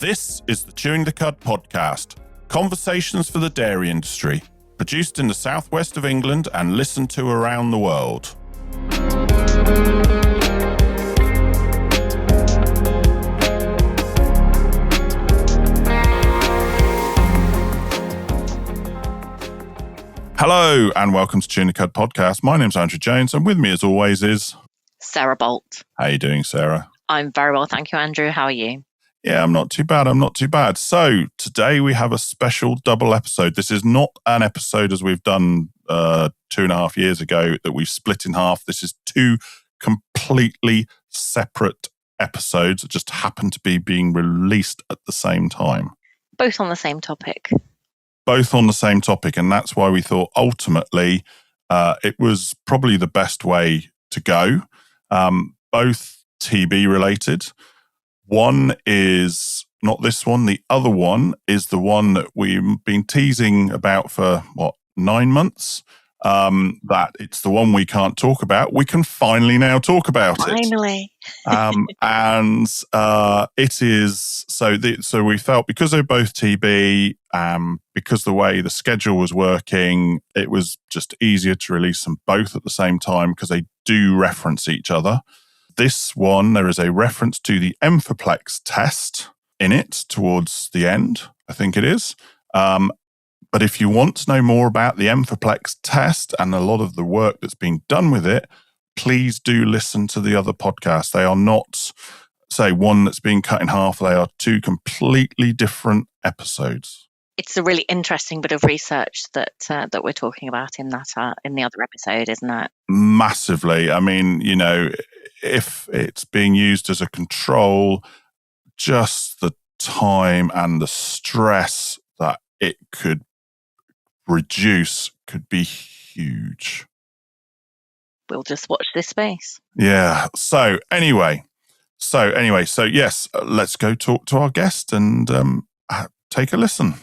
This is the Chewing the Cud podcast, conversations for the dairy industry, produced in the southwest of England and listened to around the world. Hello and welcome to Chewing the Cud podcast. My name's Andrew Jones and with me as always is Sarah Bolt. How are you doing, Sarah? I'm very well, thank you, Andrew. How are you? Yeah, I'm not too bad. So today we have a special double episode. This is not an episode as we've done 2.5 years ago that we've split in half. This is two completely separate episodes that just happen to be being released at the same time. Both on the same topic. And that's why we thought ultimately it was probably the best way to go. Both TB related. One is not this one. The other one is the one that we've been teasing about for 9 months. That it's the one we can't talk about. We can finally now talk about it. Finally. And it is so we felt because they're both TB, because the way the schedule was working, it was just easier to release them both at the same time because they do reference each other. This one, there is a reference to the Enfaplex test in it towards the end, I think it is. But if you want to know more about the Enfaplex test and a lot of the work that's been done with it, please do listen to the other podcasts. They are not, say, one that's being cut in half. They are two completely different episodes. It's a really interesting bit of research that we're talking about in that in the other episode, isn't it? Massively. I mean, if it's being used as a control, just the time and the stress that it could reduce could be huge. We'll just watch this space. Yeah. So anyway, yes, let's go talk to our guest and take a listen.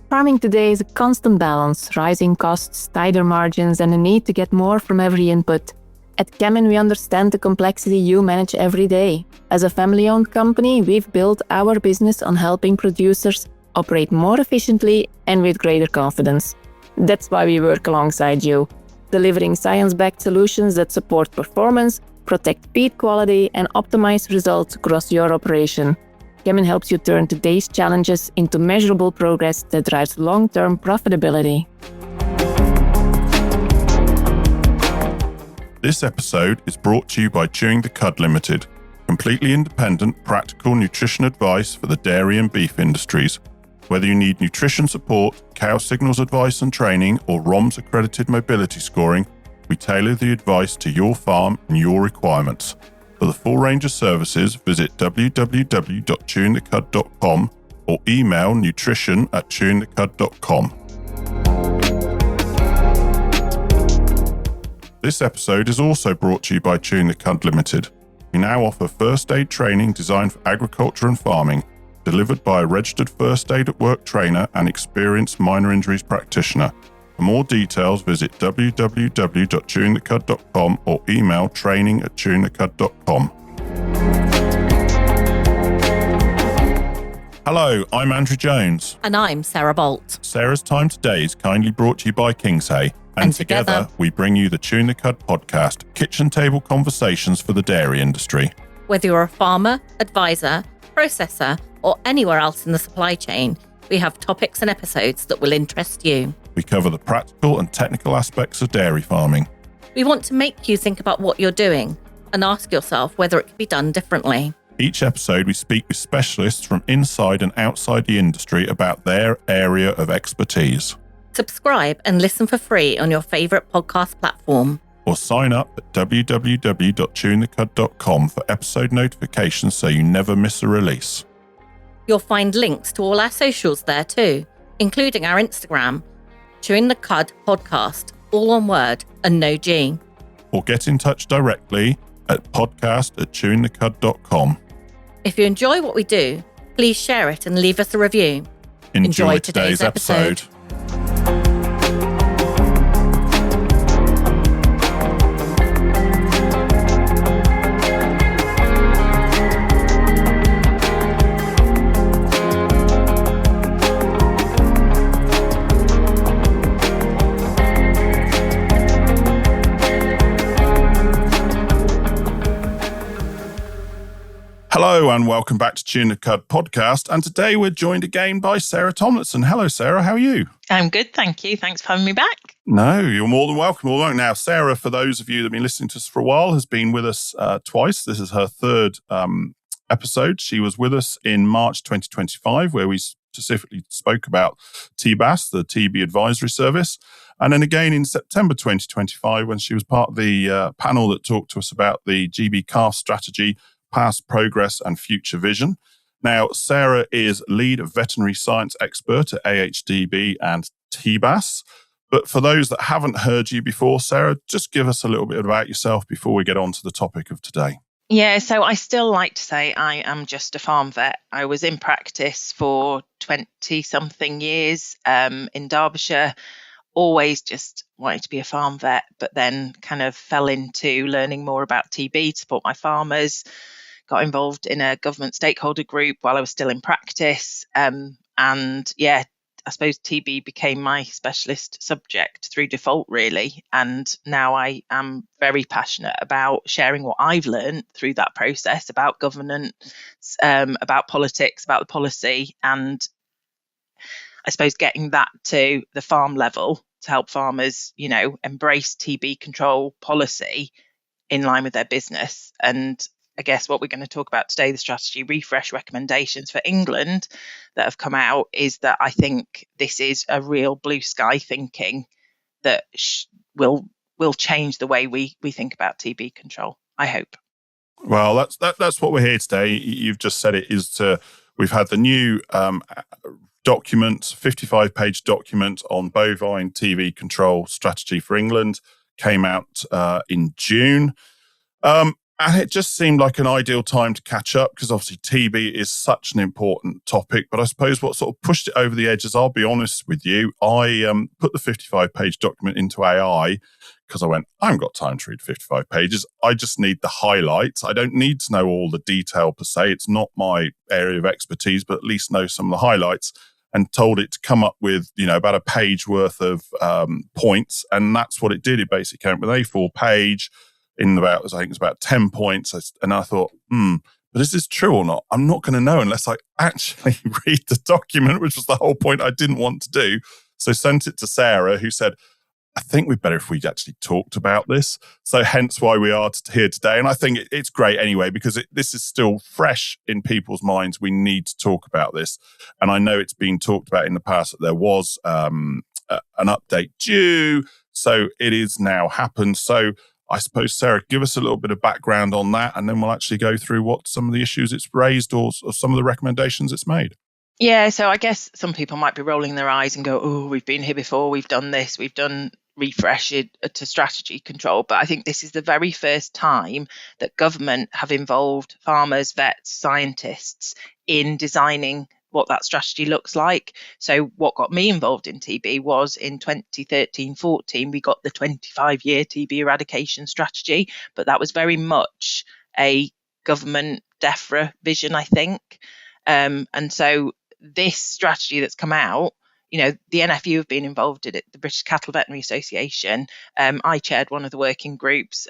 Farming today is a constant balance, rising costs, tighter margins, and a need to get more from every input. At Kemin, we understand the complexity you manage every day. As a family-owned company, we've built our business on helping producers operate more efficiently and with greater confidence. That's why we work alongside you, delivering science-backed solutions that support performance, protect feed quality, and optimize results across your operation. Kemin helps you turn today's challenges into measurable progress that drives long-term profitability. This episode is brought to you by Chewing the Cud Limited, completely independent, practical nutrition advice for the dairy and beef industries. Whether you need nutrition support, cow signals advice and training, or ROMS accredited mobility scoring, we tailor the advice to your farm and your requirements. For the full range of services, visit www.chewingthecud.com or email nutrition@chewingthecud.com. This episode is also brought to you by Chewing the Cud Limited. We now offer first aid training designed for agriculture and farming, delivered by a registered first aid at work trainer and experienced minor injuries practitioner. For more details, visit www.chewingthecud.com or email training@chewingthecud.com. Hello, I'm Andrew Jones. And I'm Sarah Bolt. Sarah's Time Today is kindly brought to you by Kingshay. And together we bring you the Chewing the Cud podcast, kitchen table conversations for the dairy industry. Whether you're a farmer, advisor, processor, or anywhere else in the supply chain, we have topics and episodes that will interest you. We cover the practical and technical aspects of dairy farming. We want to make you think about what you're doing and ask yourself whether it could be done differently. Each episode, we speak with specialists from inside and outside the industry about their area of expertise. Subscribe and listen for free on your favourite podcast platform. Or sign up at www.chewingthecud.com for episode notifications so you never miss a release. You'll find links to all our socials there too, including our Instagram, Chewing the Cud Podcast, all one word and no G. Or get in touch directly at podcast@chewingthecud.com. If you enjoy what we do, please share it and leave us a review. Enjoy today's episode. Hello and welcome back to Tune the Cud podcast. And today we're joined again by Sarah Tomlinson. Hello, Sarah. How are you? I'm good, thank you. Thanks for having me back. No, you're more than welcome. Now, Sarah, for those of you that have been listening to us for a while, has been with us twice. This is her third episode. She was with us in March 2025, where we specifically spoke about TBAS, the TB Advisory Service. And then again in September 2025, when she was part of the panel that talked to us about the GB calf strategy, past progress and future vision. Now, Sarah is lead veterinary science expert at AHDB and TBAS. But for those that haven't heard you before, Sarah, just give us a little bit about yourself before we get on to the topic of today. Yeah, so I still like to say I am just a farm vet. I was in practice for 20-something years in Derbyshire, always just wanted to be a farm vet, but then kind of fell into learning more about TB to support my farmers. Got involved in a government stakeholder group while I was still in practice. And yeah, I suppose TB became my specialist subject through default, really. And now I am very passionate about sharing what I've learned through that process about governance, about politics, about the policy, and I suppose getting that to the farm level to help farmers, embrace TB control policy in line with their business. And I guess what we're going to talk about today, the strategy refresh recommendations for England that have come out, is that I think this is a real blue sky thinking that will change the way we think about TB control, I hope. Well, that's what we're here today. You've just said it we've had the new document, 55-page document on bovine TB control strategy for England, came out in June. And it just seemed like an ideal time to catch up because obviously TB is such an important topic. But I suppose what sort of pushed it over the edge is, I'll be honest with you, I put the 55-page document into AI because I went, I haven't got time to read 55 pages. I just need the highlights. I don't need to know all the detail per se. It's not my area of expertise, but at least know some of the highlights, and told it to come up with, about a page worth of points. And that's what it did. It basically came up with an A4 page in I think it's about 10 points. And I thought, but is this true or not? I'm not going to know unless I actually read the document, which was the whole point I didn't want to do. So sent it to Sarah, who said, I think we'd better if we actually talked about this. So hence why we are here today. And I think it's great anyway, because this is still fresh in people's minds. We need to talk about this. And I know it's been talked about in the past that there was an update due. So it is now happened. So I suppose, Sarah, give us a little bit of background on that, and then we'll actually go through what some of the issues it's raised or some of the recommendations it's made. Yeah, so I guess some people might be rolling their eyes and go, oh, we've been here before, we've done this, we've done refresh to strategy control. But I think this is the very first time that government have involved farmers, vets, scientists in designing what that strategy looks like. So what got me involved in TB was in 2013-14, we got the 25-year TB eradication strategy, but that was very much a government DEFRA vision, I think. And so this strategy that's come out, the NFU have been involved in it, the British Cattle Veterinary Association. I chaired one of the working groups.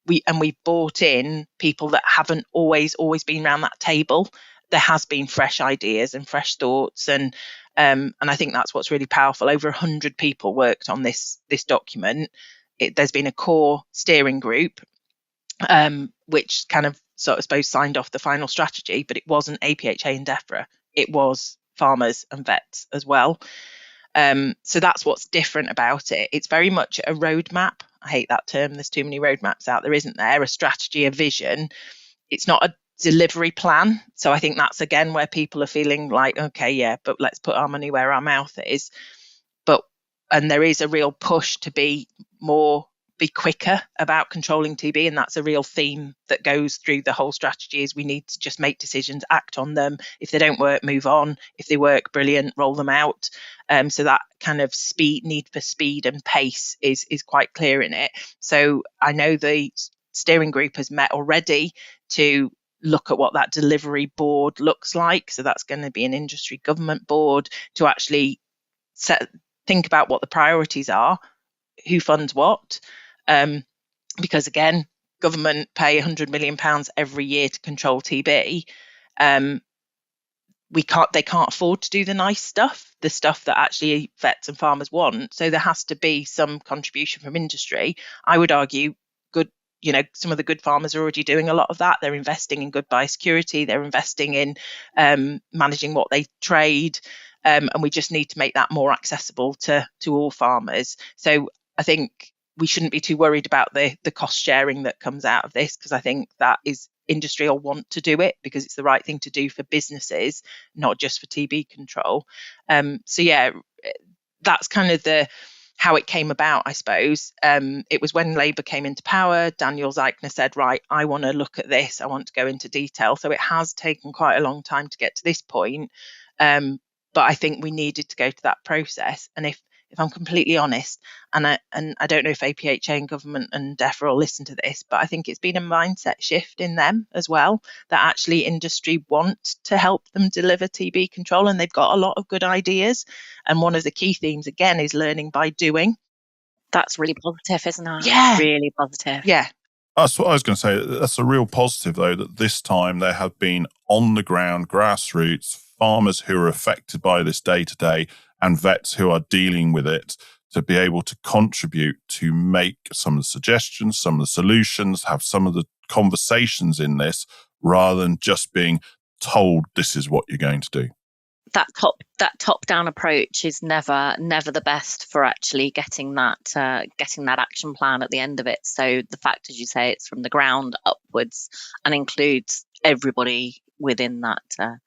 We've brought in people that haven't always been around that table. There has been fresh ideas and fresh thoughts, and I think that's what's really powerful. Over 100 people worked on this document. There's been a core steering group, which kind of sort of suppose signed off the final strategy, but it wasn't APHA and DEFRA. It was farmers and vets as well. So that's what's different about it. It's very much a roadmap. I hate that term. There's too many roadmaps out there, isn't there? A strategy, a vision. It's not a delivery plan. So I think that's again where people are feeling like, okay, yeah, but let's put our money where our mouth is. And there is a real push to be quicker about controlling TB, and that's a real theme that goes through the whole strategy. Is we need to just make decisions, act on them. If they don't work, move on. If they work, brilliant, roll them out. So that kind of need for speed and pace is quite clear in it. So I know the steering group has met already to look at what that delivery board looks like. So that's going to be an industry government board to actually think about what the priorities are, who funds what. Because again, government pay £100 million every year to control TB, they can't afford to do the nice stuff, the stuff that actually vets and farmers want. So there has to be some contribution from industry. I would argue some of the good farmers are already doing a lot of that. They're investing in good biosecurity. They're investing in managing what they trade. And we just need to make that more accessible to all farmers. So I think we shouldn't be too worried about the cost sharing that comes out of this, because I think that is industry will want to do it because it's the right thing to do for businesses, not just for TB control. So yeah, that's kind of how it came about, I suppose. It was when Labour came into power, Daniel Zeichner said, right, I want to look at this. I want to go into detail. So it has taken quite a long time to get to this point. But I think we needed to go to that process. And if I'm completely honest, and I don't know if APHA and government and DEFRA will listen to this, but I think it's been a mindset shift in them as well, that actually industry want to help them deliver TB control, and they've got a lot of good ideas. And one of the key themes, again, is learning by doing. That's really positive, isn't it? Yeah. Really positive. Yeah. That's what I was going to say. That's a real positive, though, that this time there have been on the ground grassroots farmers who are affected by this day to day and vets who are dealing with it to be able to contribute to make some of the suggestions, some of the solutions, have some of the conversations in this, rather than just being told this is what you're going to do. That top down approach is never the best for actually getting that action plan at the end of it. So the fact, as you say, it's from the ground upwards and includes everybody within that.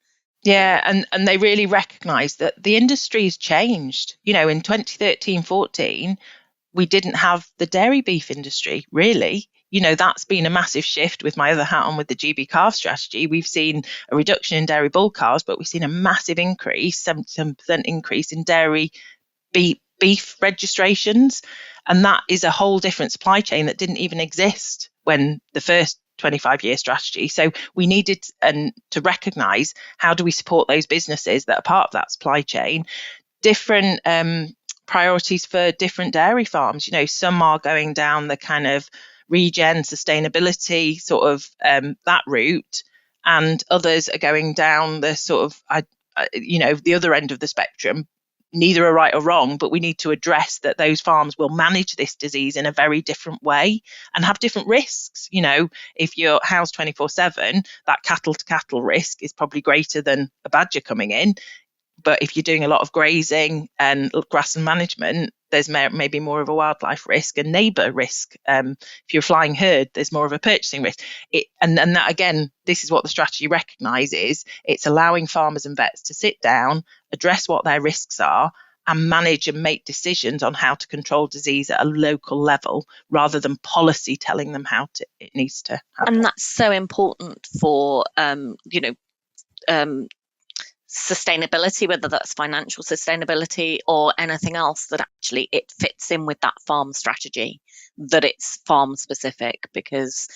Yeah, and they really recognise that the industry has changed. In 2013-14, we didn't have the dairy beef industry, really. That's been a massive shift. With my other hat on with the GB calf strategy, we've seen a reduction in dairy bull calves, but we've seen a massive increase, 77% increase in dairy beef registrations. And that is a whole different supply chain that didn't even exist when the first 25-year strategy. So we needed to recognise, how do we support those businesses that are part of that supply chain? Different priorities for different dairy farms. Some are going down the kind of regen, sustainability sort of that route, and others are going down the sort of the other end of the spectrum. Neither are right or wrong, but we need to address that those farms will manage this disease in a very different way and have different risks. If you're housed 24/7, that cattle to cattle risk is probably greater than a badger coming in. But if you're doing a lot of grazing and grass and management, there's maybe more of a wildlife risk and neighbour risk. If you're flying herd, there's more of a purchasing risk. And that, again, this is what the strategy recognises. It's allowing farmers and vets to sit down, address what their risks are, and manage and make decisions on how to control disease at a local level, rather than policy telling them how it needs to happen. And that's so important for, sustainability, whether that's financial sustainability or anything else, that actually it fits in with that farm strategy, that it's farm specific, because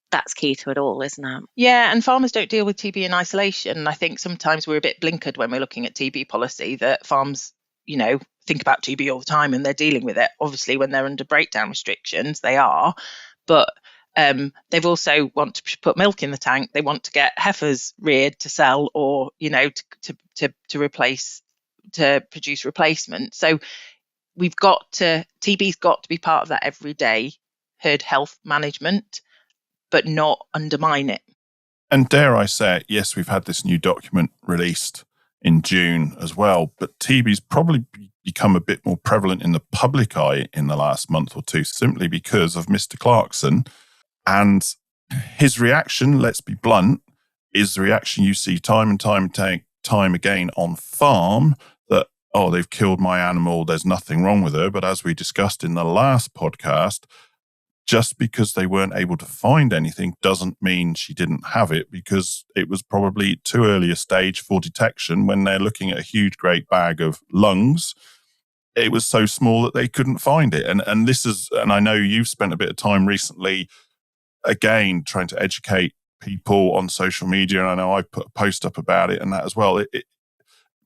that's key to it all, isn't it? Yeah, and farmers don't deal with TB in isolation. I think sometimes we're a bit blinkered when we're looking at TB policy, that farms, think about TB all the time and they're dealing with it. Obviously, when they're under breakdown restrictions, they are, but they've also want to put milk in the tank. They want to get heifers reared to sell, or to replace, to produce replacement. So TB's got to be part of that everyday herd health management, but not undermine it. And dare I say it, yes, we've had this new document released in June as well, but TB's probably become a bit more prevalent in the public eye in the last month or two, simply because of Mr. Clarkson. And his reaction, let's be blunt, is the reaction you see time and time again on farm, that, oh, they've killed my animal, there's nothing wrong with her. But as we discussed in the last podcast, just because they weren't able to find anything doesn't mean she didn't have it, because it was probably too early a stage for detection. When they're looking at a huge, great bag of lungs, it was so small that they couldn't find it. And this is, and I know you've spent a bit of time recently, again, trying to educate people on social media, and I know I put a post up about it and that as well.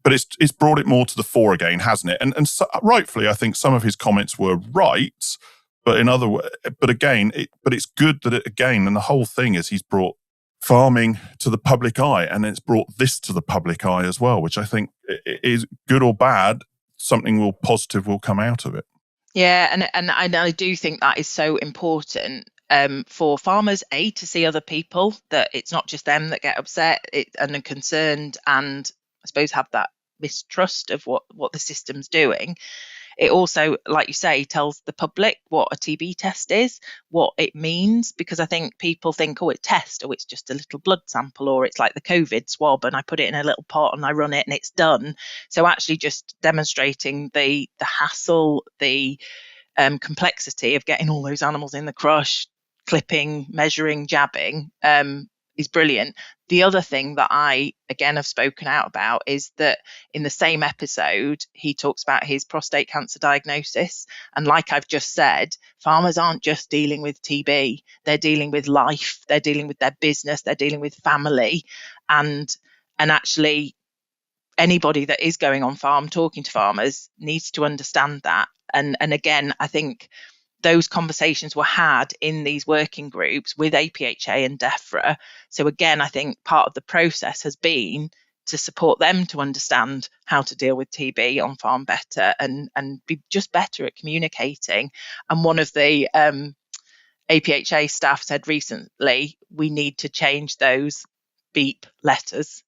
But it's brought it more to the fore again, hasn't it? And so, rightfully, I think some of his comments were right, But in other words, but it's good that and the whole thing is he's brought farming to the public eye, and it's brought this to the public eye as well, which I think is good or bad. Something positive will come out of it. Yeah, and I do think that is so important for farmers, to see other people, that it's not just them that get upset and are concerned, and I suppose have that mistrust of what the system's doing. It also, like you say, tells the public what a TB test is, what it means, because I think people think, oh, it's a test, or it's just a little blood sample, or it's like the COVID swab and I put it in a little pot and I run it and it's done. So actually just demonstrating the hassle, the complexity of getting all those animals in the crush, clipping, measuring, jabbing, is brilliant. The other thing that I, again, have spoken out about is that in the same episode, he talks about his prostate cancer diagnosis. And like I've just said, farmers aren't just dealing with TB. They're dealing with life. They're dealing with their business. They're dealing with family. And actually, anybody that is going on farm, talking to farmers, needs to understand that. And again, I think those conversations were had in these working groups with APHA and DEFRA. So again, I think part of the process has been to support them to understand how to deal with TB on farm better and be just better at communicating. And one of the APHA staff said recently, we need to change those beep letters,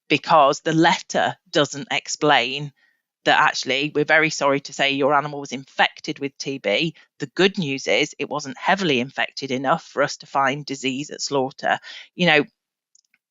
because the letter doesn't explain that actually, we're very sorry to say your animal was infected with TB. The good news is it wasn't heavily infected enough for us to find disease at slaughter. You know,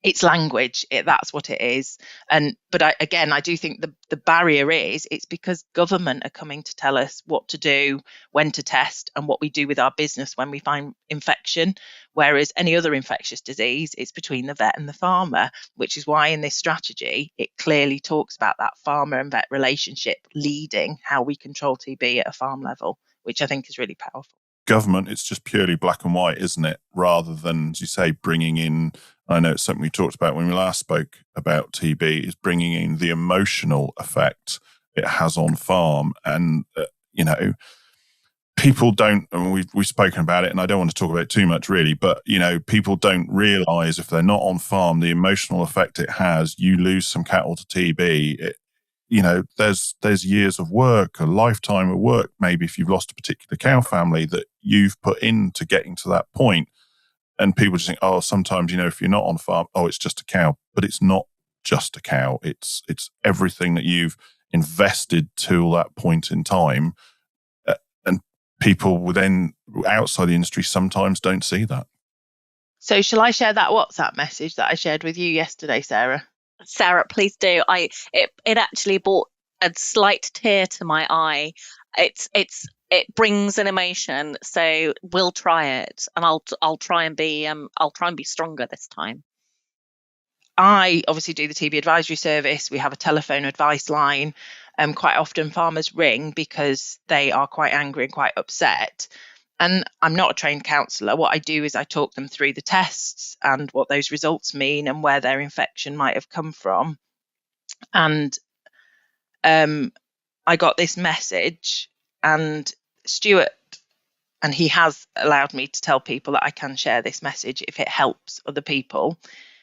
it's language. That's what it is. But I do think the barrier is it's because government are coming to tell us what to do, when to test, and what we do with our business when we find infection. Whereas any other infectious disease, it's between the vet and the farmer, which is why in this strategy, it clearly talks about that farmer and vet relationship leading how we control TB at a farm level, which I think is really powerful. Government, it's just purely black and white, isn't it? Rather than, as you say, bringing in, I know it's something we talked about when we last spoke about TB, is bringing in the emotional effect it has on farm. And, people don't, and we've spoken about it, and I don't want to talk about it too much really, but, people don't realise if they're not on farm, the emotional effect it has. You lose some cattle to TB, there's years of work, a lifetime of work, maybe if you've lost a particular cow family that you've put into getting to that point. And people just think, oh, sometimes, if you're not on farm, oh, it's just a cow. But it's not just a cow. It's everything that you've invested till that point in time. And people then outside the industry sometimes don't see that. So shall I share that WhatsApp message that I shared with you yesterday, Sarah? Sarah, please do. It actually brought a slight tear to my eye. It brings an emotion, so we'll try it, and I'll try and be stronger this time. I obviously do the TB advisory service. We have a telephone advice line. Quite often farmers ring because they are quite angry and quite upset. And I'm not a trained counsellor. What I do is I talk them through the tests and what those results mean and where their infection might have come from. And I got this message, and Stuart, and he has allowed me to tell people that I can share this message if it helps other people.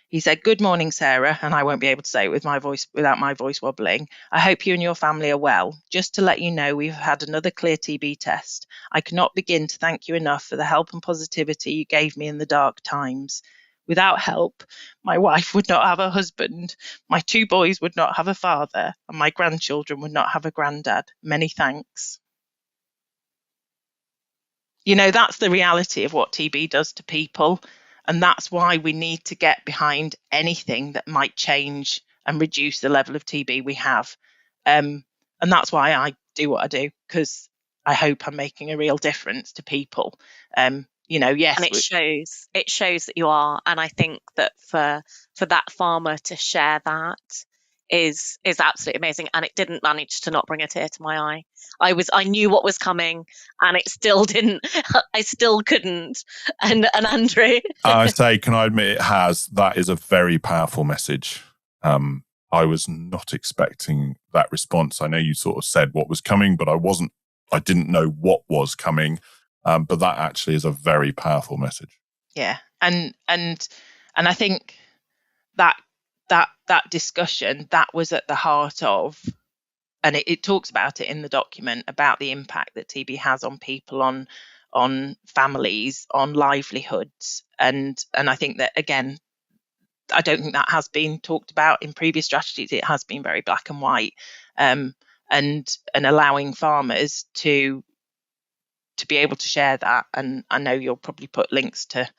He said, "Good morning, Sarah," and I won't be able to say it with my voice without my voice wobbling. "I hope you and your family are well. Just to let you know, we've had another clear TB test. I cannot begin to thank you enough for the help and positivity you gave me in the dark times. Without help, my wife would not have a husband, my 2 boys would not have a father, and my grandchildren would not have a granddad. Many thanks." That's the reality of what TB does to people. And that's why we need to get behind anything that might change and reduce the level of TB we have. And that's why I do what I do, because I hope I'm making a real difference to people. Yes. And it shows that you are. And I think that for that farmer to share that is absolutely amazing. And it didn't manage to not bring a tear to my eye. I knew what was coming, and it still didn't. I still couldn't. And Andrew, I say, can I admit it has? That is a very powerful message. I was not expecting that response. I know you sort of said what was coming, but I didn't know what was coming. But that actually is a very powerful message. Yeah, and I think that discussion, that was at the heart of, and it talks about it in the document, about the impact that TB has on people, on families, on livelihoods, and I think that, again, I don't think that has been talked about in previous strategies. It has been very black and white, and allowing farmers to be able to share that. And I know you'll probably put links to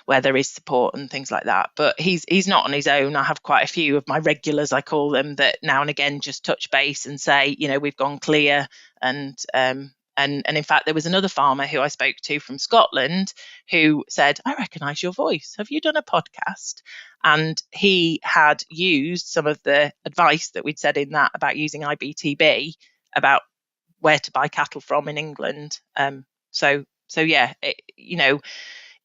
where there is support and things like that, but he's not on his own. I have quite a few of my regulars, I call them, that now and again just touch base and say, we've gone clear. And in fact, there was another farmer who I spoke to from Scotland who said, I recognise your voice. Have you done a podcast? And he had used some of the advice that we'd said in that about using IBTB, about where to buy cattle from in England. So yeah,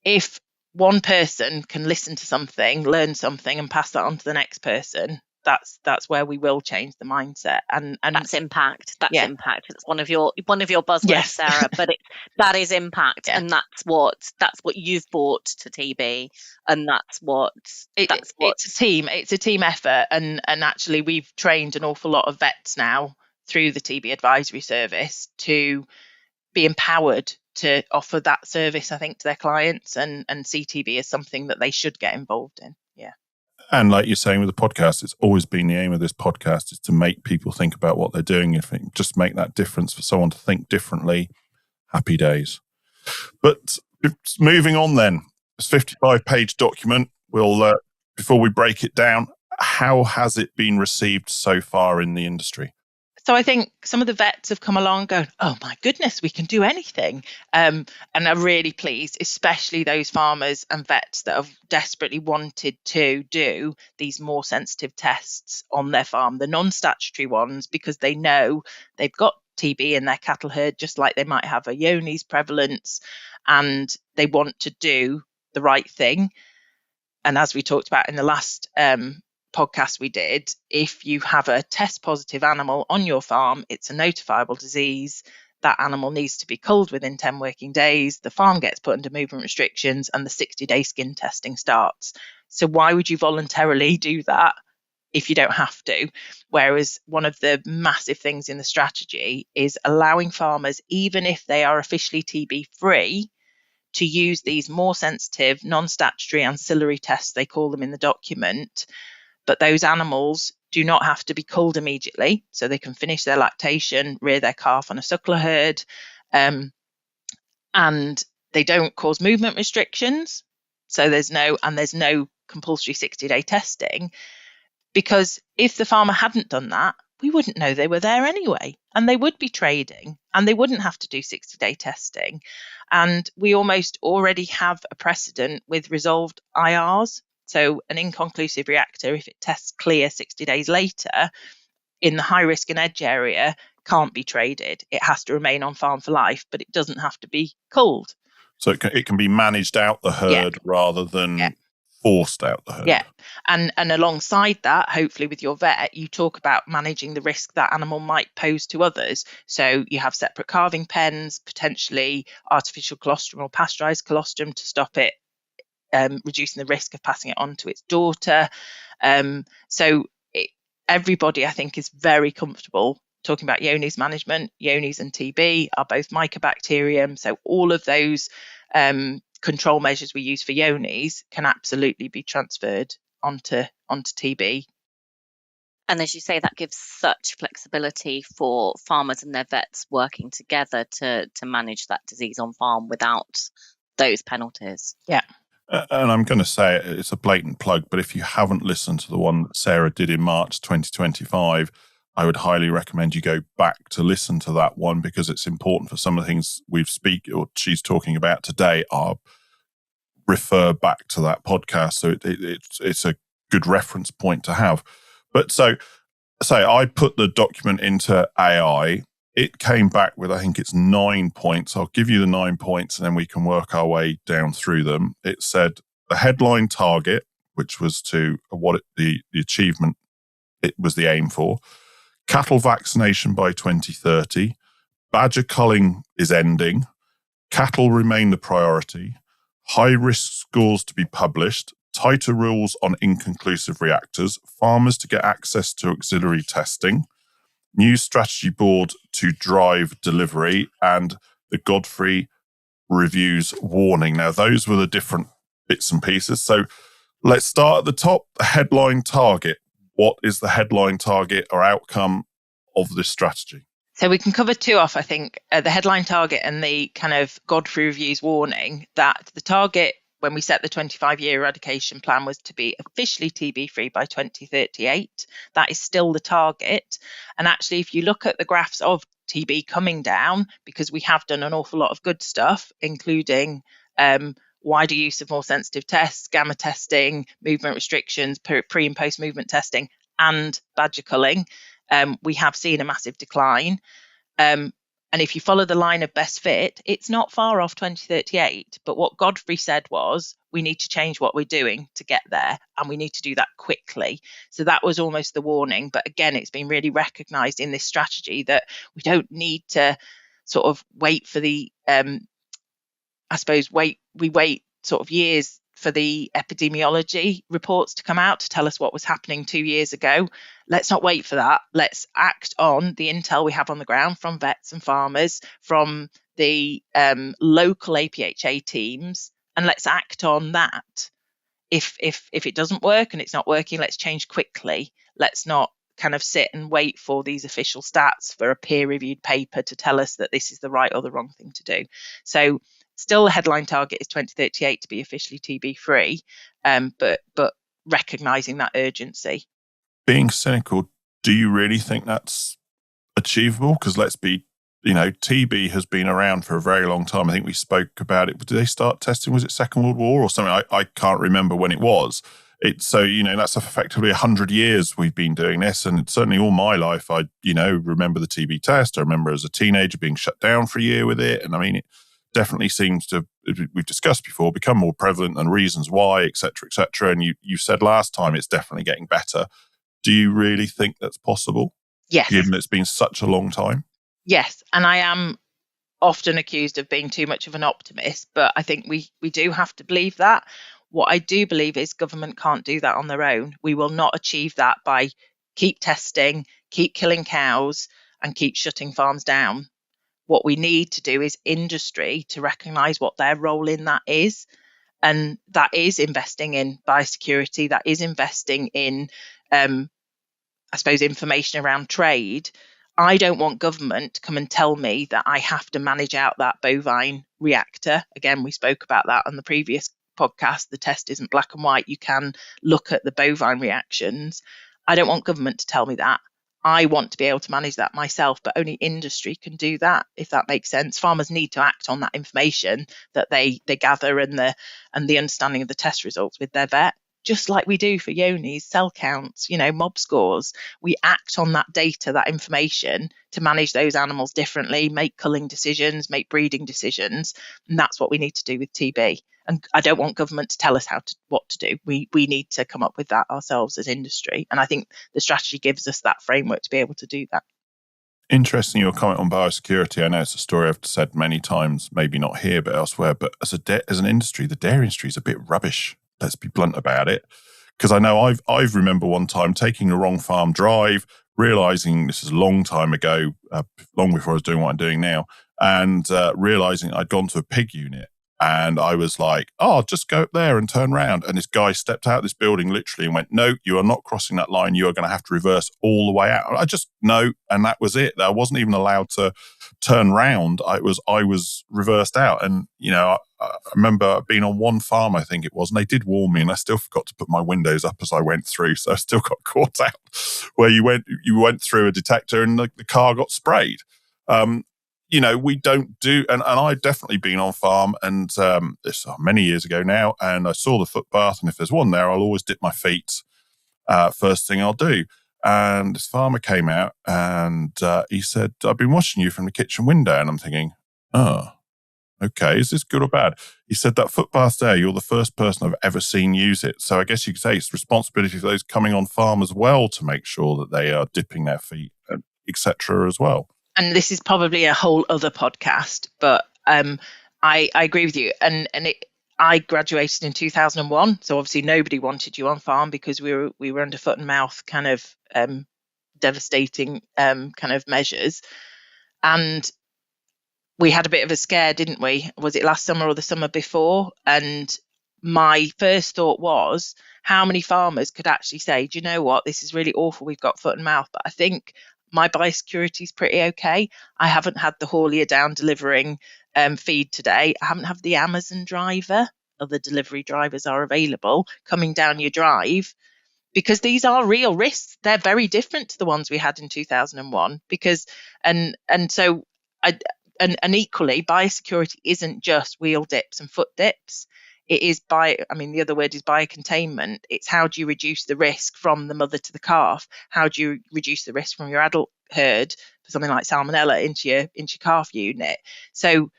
if one person can listen to something, learn something, and pass that on to the next person, that's where we will change the mindset. And that's impact. That's impact. It's one of your buzzwords, yes. Sarah. But that is impact, and that's what you've brought to TB, and it's a team. It's a team effort, and actually we've trained an awful lot of vets now through the TB advisory service to be empowered to offer that service, I think, to their clients, and see TB as something that they should get involved in. Yeah. And like you're saying with the podcast, it's always been the aim of this podcast is to make people think about what they're doing. If it just make that difference for someone to think differently, happy days. But moving on then, this 55-page document, we'll before we break it down, how has it been received so far in the industry? So I think some of the vets have come along going, oh my goodness, we can do anything. And I'm really pleased, especially those farmers and vets that have desperately wanted to do these more sensitive tests on their farm, the non-statutory ones, because they know they've got TB in their cattle herd, just like they might have a Johne's prevalence, and they want to do the right thing. And as we talked about in the last podcast we did, if you have a test positive animal on your farm, it's a notifiable disease. That animal needs to be culled within 10 working days. The farm gets put under movement restrictions and the 60-day skin testing starts. So why would you voluntarily do that if you don't have to? Whereas one of the massive things in the strategy is allowing farmers, even if they are officially TB free, to use these more sensitive non-statutory ancillary tests, they call them in the document. But those animals do not have to be culled immediately, so they can finish their lactation, rear their calf on a suckler herd, and they don't cause movement restrictions. So there's no compulsory 60-day testing, because if the farmer hadn't done that, we wouldn't know they were there anyway, and they would be trading, and they wouldn't have to do 60-day testing. And we almost already have a precedent with resolved IRs. So an inconclusive reactor, if it tests clear 60 days later, in the high risk and edge area, can't be traded. It has to remain on farm for life, but it doesn't have to be culled. So it can be managed out the herd rather than forced out the herd. Yeah. And alongside that, hopefully with your vet, you talk about managing the risk that animal might pose to others. So you have separate calving pens, potentially artificial colostrum or pasteurized colostrum to stop it reducing the risk of passing it on to its daughter. Everybody, I think, is very comfortable talking about Johne's management. Johne's and TB are both mycobacterium. So all of those control measures we use for Johne's can absolutely be transferred onto TB. And as you say, that gives such flexibility for farmers and their vets working together to manage that disease on farm without those penalties. Yeah. And I'm going to say it's a blatant plug, but if you haven't listened to the one that Sarah did in March 2025, I would highly recommend you go back to listen to that one, because it's important for some of the things she's talking about today are refer back to that podcast. So it's a good reference point to have. But so I put the document into AI. It came back with, I think it's 9 points. I'll give you the 9 points and then we can work our way down through them. It said the headline target, which was to the achievement it was the aim for. Cattle vaccination by 2030. Badger culling is ending. Cattle remain the priority. High-risk scores to be published. Tighter rules on inconclusive reactors. Farmers to get access to auxiliary testing. New strategy board to drive delivery. And the Godfrey reviews warning. Now, those were the different bits and pieces. So let's start at the top, the headline target. What is the headline target or outcome of this strategy? So we can cover two off, I think, the headline target and the kind of Godfrey Review's warning that the target when we set the 25-year eradication plan was to be officially TB free by 2038. That is still the target. And actually, if you look at the graphs of TB coming down, because we have done an awful lot of good stuff, including wider use of more sensitive tests, gamma testing, movement restrictions, pre and post movement testing, and badger culling, we have seen a massive decline. And if you follow the line of best fit, it's not far off 2038. But what Godfrey said was, we need to change what we're doing to get there, and we need to do that quickly. So that was almost the warning. But again, it's been really recognised in this strategy that we don't need to sort of wait for the, we wait sort of years for the epidemiology reports to come out to tell us what was happening 2 years ago. Let's not wait for that. Let's act on the intel we have on the ground from vets and farmers, from the local APHA teams, and let's act on that. If it doesn't work and it's not working, let's change quickly. Let's not kind of sit and wait for these official stats for a peer-reviewed paper to tell us that this is the right or the wrong thing to do. So still, the headline target is 2038 to be officially TB free, but recognising that urgency. Being cynical, do you really think that's achievable? Because let's be, TB has been around for a very long time. I think we spoke about it. But did they start testing? Was it Second World War or something? I can't remember when it was. So that's effectively 100 years we've been doing this. And it's certainly all my life, I remember the TB test. I remember as a teenager being shut down for a year with it. And I mean, it definitely seems to, we've discussed before, become more prevalent and reasons why, et cetera, and you said last time it's definitely getting better. Do you really think that's possible? Yes. Given it's been such a long time? Yes, and I am often accused of being too much of an optimist, but I think we do have to believe that. What I do believe is government can't do that on their own. We will not achieve that by keep testing, keep killing cows, and keep shutting farms down. What we need to do is industry to recognise what their role in that is. And that is investing in biosecurity, that is investing in, information around trade. I don't want government to come and tell me that I have to manage out that bovine reactor. Again, we spoke about that on the previous podcast. The test isn't black and white. You can look at the bovine reactions. I don't want government to tell me that. I want to be able to manage that myself, but only industry can do that, if that makes sense. Farmers need to act on that information that they gather and the understanding of the test results with their vet, just like we do for Yonis, cell counts, mob scores. We act on that data, that information, to manage those animals differently, make culling decisions, make breeding decisions, and that's what we need to do with TB. And I don't want government to tell us what to do. We need to come up with that ourselves as industry. And I think the strategy gives us that framework to be able to do that. Interesting, your comment on biosecurity. I know it's a story I've said many times, maybe not here, but elsewhere. But as an industry, the dairy industry is a bit rubbish. Let's be blunt about it. Because I know I've remember one time taking a wrong farm drive, realising this is a long time ago, long before I was doing what I'm doing now, and realising I'd gone to a pig unit. And I was like, oh, just go up there and turn around. And this guy stepped out of this building literally and went, no, you are not crossing that line. You are going to have to reverse all the way out. I just, no. And that was it. I wasn't even allowed to turn round. I was reversed out. And, I remember being on one farm, I think it was, and they did warn me, and I still forgot to put my windows up as I went through. So I still got caught out where you went through a detector and the car got sprayed. We don't do, and I've definitely been on farm, and this many years ago now, and I saw the footbath, and if there's one there, I'll always dip my feet. First thing I'll do. And this farmer came out and he said, I've been watching you from the kitchen window. And I'm thinking, oh, okay, is this good or bad? He said, that footbath there, you're the first person I've ever seen use it. So I guess you could say it's the responsibility for those coming on farm as well to make sure that they are dipping their feet, etc. as well. And this is probably a whole other podcast, but I agree with you. I graduated in 2001, so obviously nobody wanted you on farm because we were under foot and mouth kind of devastating kind of measures, and we had a bit of a scare, didn't we? Was it last summer or the summer before? And my first thought was, how many farmers could actually say, do you know what, this is really awful, we've got foot and mouth, but I think my biosecurity is pretty okay. I haven't had the haulier down delivering feed today. I haven't had the Amazon driver, other delivery drivers are available, coming down your drive, because these are real risks. They're very different to the ones we had in 2001 because, and so I, and equally, biosecurity isn't just wheel dips and foot dips. It is the other word is biocontainment. It's how do you reduce the risk from the mother to the calf? How do you reduce the risk from your adult herd for something like salmonella into your calf unit? So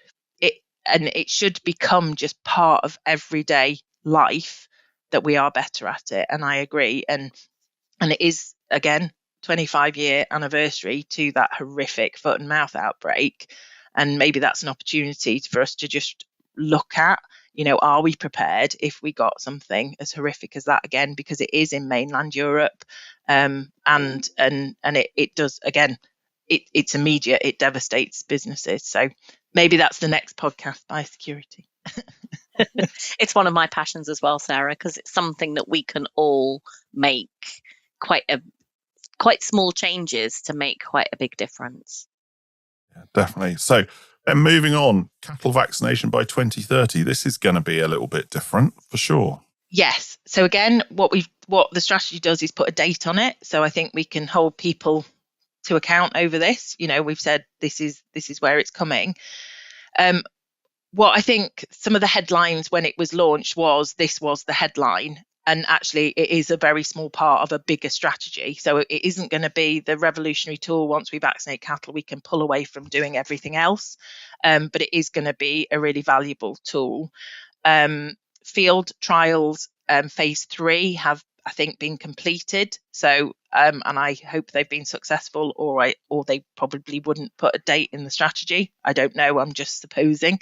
it should become just part of everyday life that we are better at it. And I agree. And it is, again, 25-year anniversary to that horrific foot and mouth outbreak. And maybe that's an opportunity for us to just look at, are we prepared if we got something as horrific as that again? Because it is in mainland Europe, and it does, again, it's immediate. It devastates businesses. So maybe that's the next podcast, biosecurity. It's one of my passions as well, Sarah, because it's something that we can all make quite small changes to make quite a big difference. Yeah, definitely. So then moving on, cattle vaccination by 2030. This is going to be a little bit different for sure. Yes. So again, what the strategy does is put a date on it. So I think we can hold people to account over this. We've said this is where it's coming. What I think some of the headlines when it was launched this was the headline. And actually, it is a very small part of a bigger strategy. So it isn't going to be the revolutionary tool. Once we vaccinate cattle, we can pull away from doing everything else. But it is going to be a really valuable tool. Field trials, phase 3 have, I think, been completed. So, and I hope they've been successful, or they probably wouldn't put a date in the strategy. I don't know. I'm just supposing.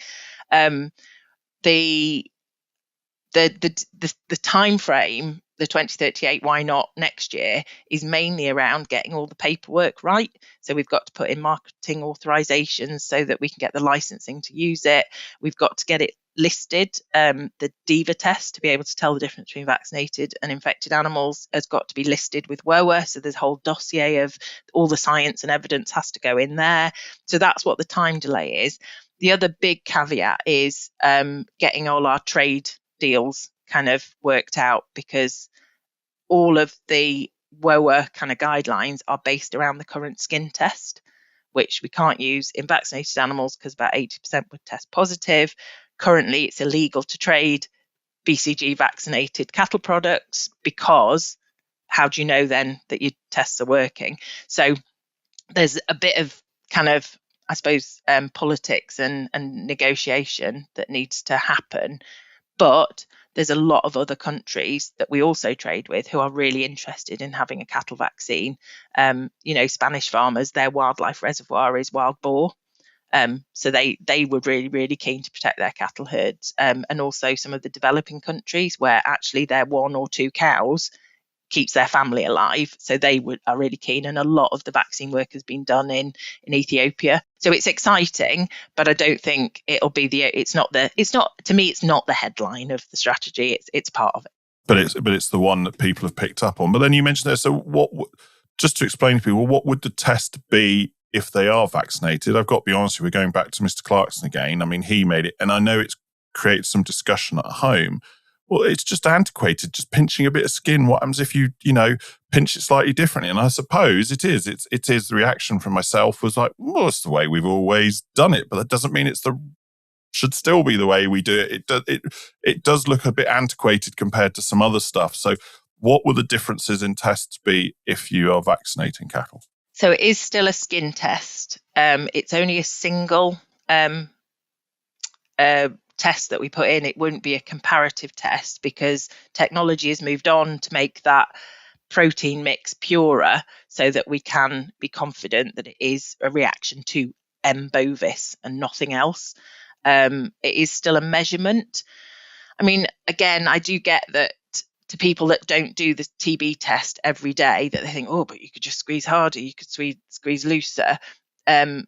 The time frame, the 2038, why not next year, is mainly around getting all the paperwork right. So we've got to put in marketing authorizations so that we can get the licensing to use it. We've got to get it listed. The DIVA test to be able to tell the difference between vaccinated and infected animals has got to be listed with WOA. So there's a whole dossier of all the science and evidence has to go in there. So that's what the time delay is. The other big caveat is getting all our trade deals kind of worked out, because all of the WOA kind of guidelines are based around the current skin test, which we can't use in vaccinated animals because about 80% would test positive. Currently, it's illegal to trade BCG vaccinated cattle products because how do you know then that your tests are working? So there's a bit of kind of, I suppose, politics and negotiation that needs to happen. But there's a lot of other countries that we also trade with who are really interested in having a cattle vaccine. Spanish farmers, their wildlife reservoir is wild boar. So they were really, really keen to protect their cattle herds. And also some of the developing countries where actually their 1 or 2 cows keeps their family alive. So they are really keen. And a lot of the vaccine work has been done in Ethiopia. So it's exciting, but I don't think it'll be to me, it's not the headline of the strategy. It's part of it. But it's the one that people have picked up on. But then you mentioned there, so just to explain to people, what would the test be if they are vaccinated? I've got to be honest with you, we're going back to Mr. Clarkson again. I mean, he made it, and I know it's created some discussion at home. Well, it's just antiquated, just pinching a bit of skin. What happens if you pinch it slightly differently? And I suppose it is. It is the reaction from myself was like, well, it's the way we've always done it. But that doesn't mean should still be the way we do it. It does look a bit antiquated compared to some other stuff. So what will the differences in tests be if you are vaccinating cattle? So it is still a skin test. It's only a single test that we put in. It wouldn't be a comparative test because technology has moved on to make that protein mix purer so that we can be confident that it is a reaction to M. bovis and nothing else. It is still a measurement. I mean, again, I do get that to people that don't do the TB test every day, that they think, oh, but you could just squeeze harder, you could squeeze looser. When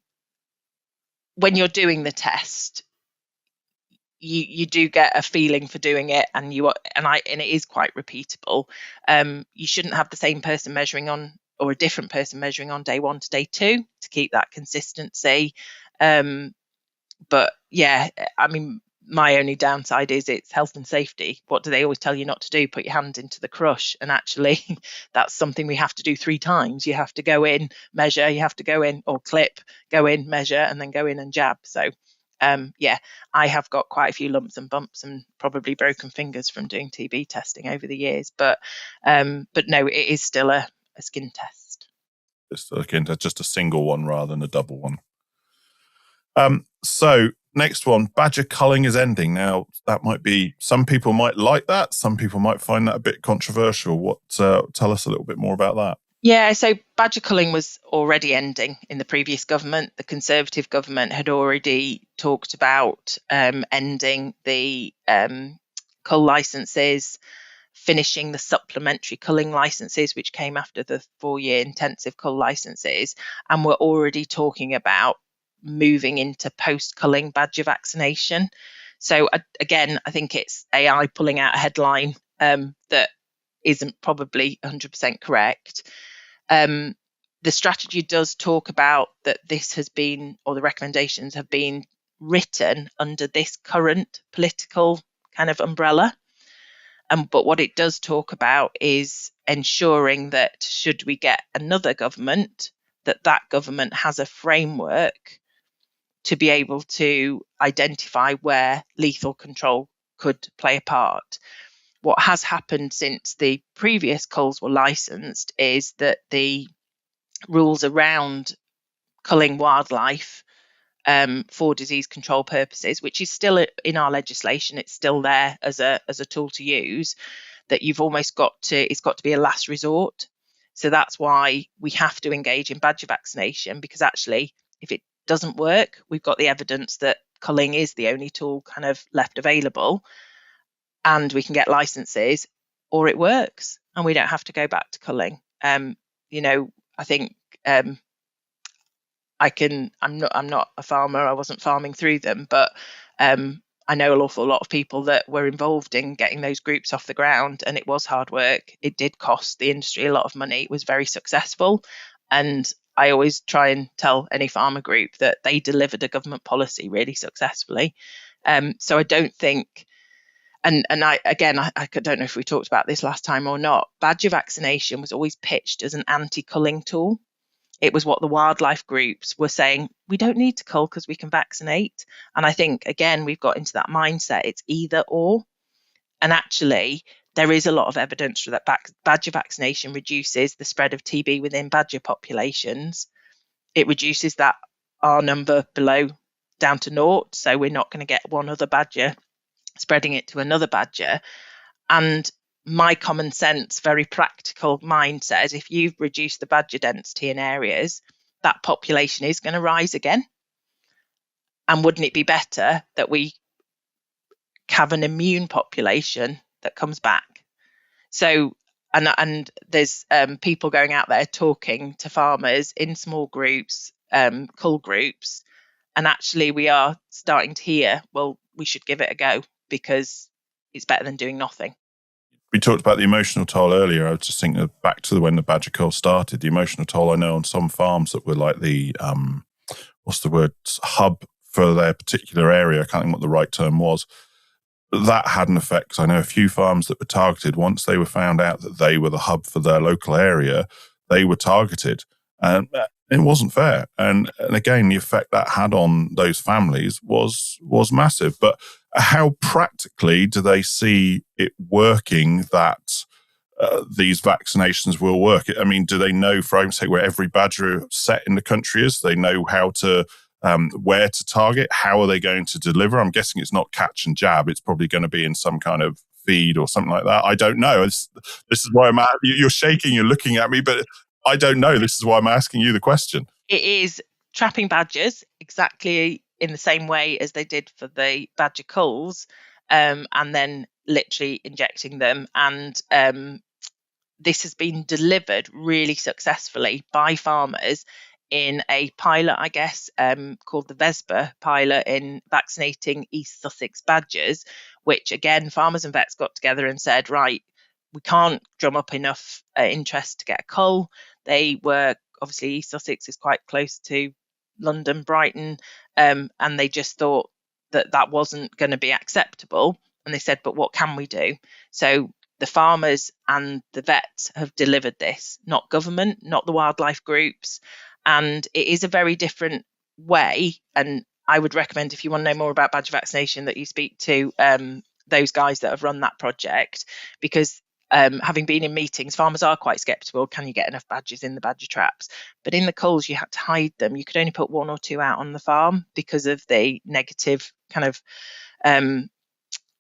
you're doing the test, you do get a feeling for doing it, and it is quite repeatable. You shouldn't have the same person measuring on, or a different person measuring on day 1 to day 2 to keep that consistency. But yeah, I mean, my only downside is it's health and safety. What do they always tell you not to do? Put your hand into the crush. And actually, that's something we have to do 3 times. You have to go in, measure, you have to go in, or clip, go in, measure, and then go in and jab. So yeah, I have got quite a few lumps and bumps and probably broken fingers from doing TB testing over the years. But no, it is still a skin test. Just a single one rather than a double one. So next one, badger culling is ending. Now, that might be, some people might like that. Some people might find that a bit controversial. Tell us a little bit more about that. Yeah, so badger culling was already ending in the previous government. The Conservative government had already talked about ending the cull licences, finishing the supplementary culling licences, which came after the 4-year intensive cull licences, and we're already talking about moving into post-culling badger vaccination. So again, I think it's AI pulling out a headline that isn't probably 100% correct. The strategy does talk about that this has been, or the recommendations have been written under this current political kind of umbrella. But what it does talk about is ensuring that should we get another government, that government has a framework to be able to identify where lethal control could play a part. What has happened since the previous culls were licensed is that the rules around culling wildlife for disease control purposes, which is still in our legislation, it's still there as a tool to use, that you've almost it's got to be a last resort. So that's why we have to engage in badger vaccination, because actually, if it doesn't work, we've got the evidence that culling is the only tool kind of left available, and we can get licenses, or it works and we don't have to go back to culling. I think I'm not a farmer, I wasn't farming through them, but I know an awful lot of people that were involved in getting those groups off the ground, and it was hard work. It did cost the industry a lot of money. It was very successful, and I always try and tell any farmer group that they delivered a government policy really successfully. So I don't think, and I don't know if we talked about this last time or not, badger vaccination was always pitched as an anti-culling tool. It was what the wildlife groups were saying, we don't need to cull because we can vaccinate. And I think, again, we've got into that mindset, it's either or. And actually, there is a lot of evidence that badger vaccination reduces the spread of TB within badger populations. It reduces that R number below down to 0. So we're not going to get one other badger spreading it to another badger. And my common sense, very practical mind says, if you've reduced the badger density in areas, that population is going to rise again. And wouldn't it be better that we have an immune population that comes back? So, and there's people going out there talking to farmers in small groups, cull groups, and actually we are starting to hear, well, we should give it a go because it's better than doing nothing. We talked about the emotional toll earlier. I was just thinking back to when the badger cull started. The emotional toll I know on some farms that were like the hub for their particular area. I can't think what the right term was. That had an effect, because I know a few farms that were targeted. Once they were found out that they were the hub for their local area, they were targeted, and it wasn't fair. And again, the effect that had on those families was massive. But how practically do they see it working that these vaccinations will work? I mean, do they know, for argument's sake, where every badger set in the country is? Do they know how to where to target? How are they going to deliver? I'm guessing it's not catch and jab. It's probably going to be in some kind of feed or something like that. I don't know. This is why you're shaking, you're looking at me, but I don't know. This is why I'm asking you the question. It is trapping badgers exactly in the same way as they did for the badger culls, and then literally injecting them. And this has been delivered really successfully by farmers in a pilot, I guess, called the VESPA pilot in vaccinating East Sussex badgers, which again, farmers and vets got together and said, right, we can't drum up enough interest to get a cull. They were, obviously, East Sussex is quite close to London, Brighton, and they just thought that wasn't going to be acceptable. And they said, but what can we do? So the farmers and the vets have delivered this, not government, not the wildlife groups. And it is a very different way. And I would recommend, if you want to know more about badger vaccination, that you speak to those guys that have run that project, because having been in meetings, farmers are quite sceptical. Can you get enough badgers in the badger traps? But in the culls, you had to hide them. You could only put 1 or 2 out on the farm because of the negative kind of,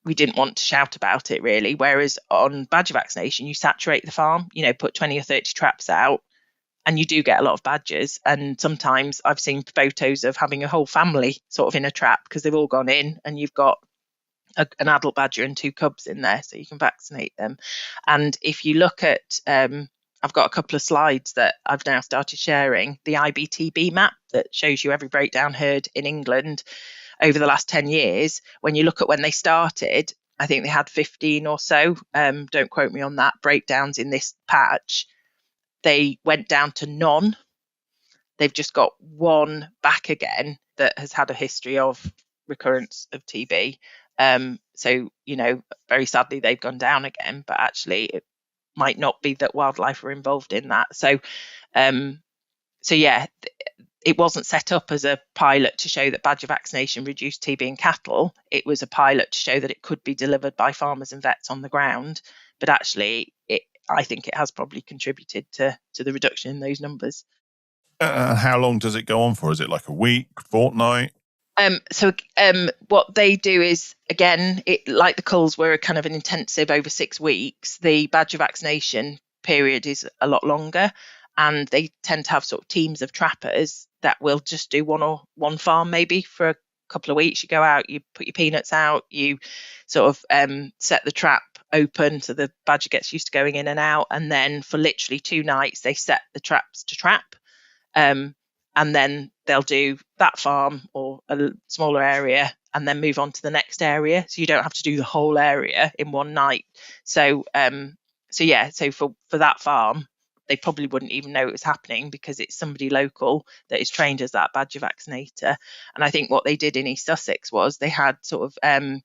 we didn't want to shout about it really. Whereas on badger vaccination, you saturate the farm, put 20 or 30 traps out, and you do get a lot of badgers. And sometimes I've seen photos of having a whole family sort of in a trap because they've all gone in, and you've got an adult badger and 2 cubs in there, so you can vaccinate them. And if you look at, I've got a couple of slides that I've now started sharing, the IBTB map that shows you every breakdown herd in England over the last 10 years. When you look at when they started, I think they had 15 or so, don't quote me on that, breakdowns in this patch. They went down to none. They've just got 1 back again that has had a history of recurrence of TB. So, very sadly, they've gone down again, but actually it might not be that wildlife are involved in that. So yeah, it wasn't set up as a pilot to show that badger vaccination reduced TB in cattle. It was a pilot to show that it could be delivered by farmers and vets on the ground. But actually, I think it has probably contributed to the reduction in those numbers. How long does it go on for? Is it like a week, fortnight? So what they do is, again, like the culls were kind of an intensive over 6 weeks. The badger vaccination period is a lot longer, and they tend to have sort of teams of trappers that will just do one farm maybe for a couple of weeks. You go out, you put your peanuts out, you sort of set the trap open so the badger gets used to going in and out, and then for literally 2 nights they set the traps to trap. And then they'll do that farm or a smaller area and then move on to the next area. So you don't have to do the whole area in one night. So for that farm, they probably wouldn't even know it was happening because it's somebody local that is trained as that badger vaccinator. And I think what they did in East Sussex was they had sort of,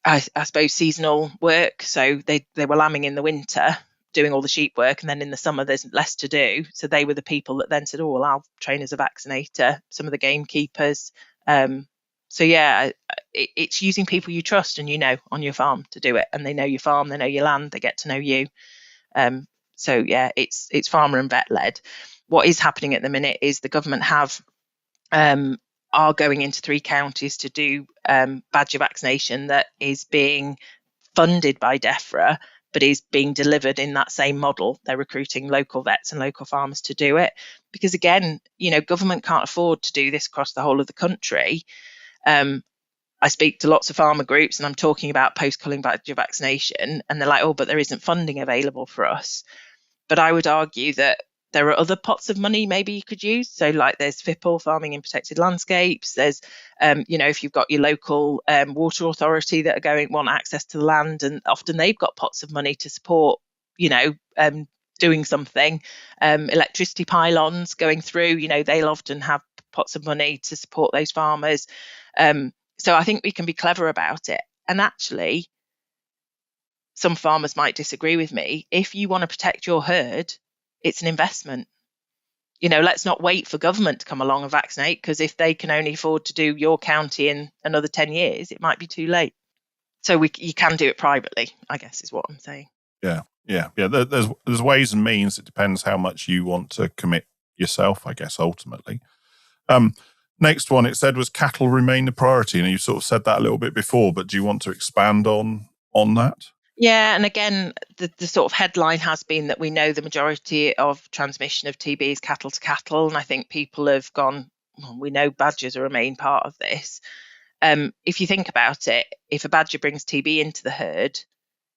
I suppose, seasonal work. So they were lambing in the winter, doing all the sheep work, and then in the summer there's less to do. So they were the people that then said, oh, well, I'll train as a vaccinator, some of the gamekeepers. So yeah, it's using people you trust and on your farm to do it, and they know your farm, they know your land, they get to know you. So yeah, it's farmer and vet led. What is happening at the minute is the government are going into 3 counties to do badger vaccination that is being funded by DEFRA, but is being delivered in that same model. They're recruiting local vets and local farmers to do it. Because again, government can't afford to do this across the whole of the country. I speak to lots of farmer groups and I'm talking about post-culling badger vaccination, and they're like, oh, but there isn't funding available for us. But I would argue that there are other pots of money maybe you could use. So like there's FIPL, farming in protected landscapes. There's, if you've got your local water authority that are want access to the land, and often they've got pots of money to support, doing something. Electricity pylons going through, they'll often have pots of money to support those farmers. So I think we can be clever about it. And actually, some farmers might disagree with me. If you want to protect your herd, it's an investment. Let's not wait for government to come along and vaccinate, because if they can only afford to do your county in another 10 years, it might be too late. So you can do it privately, I guess is what I'm saying. Yeah. There's ways and means. It depends how much you want to commit yourself, I guess, ultimately. Next one, it said, was cattle remain the priority? And you sort of said that a little bit before, but do you want to expand on that? Yeah, and again, the sort of headline has been that we know the majority of transmission of TB is cattle to cattle, and I think people have gone we know badgers are a main part of this. If you think about it, if a badger brings TB into the herd,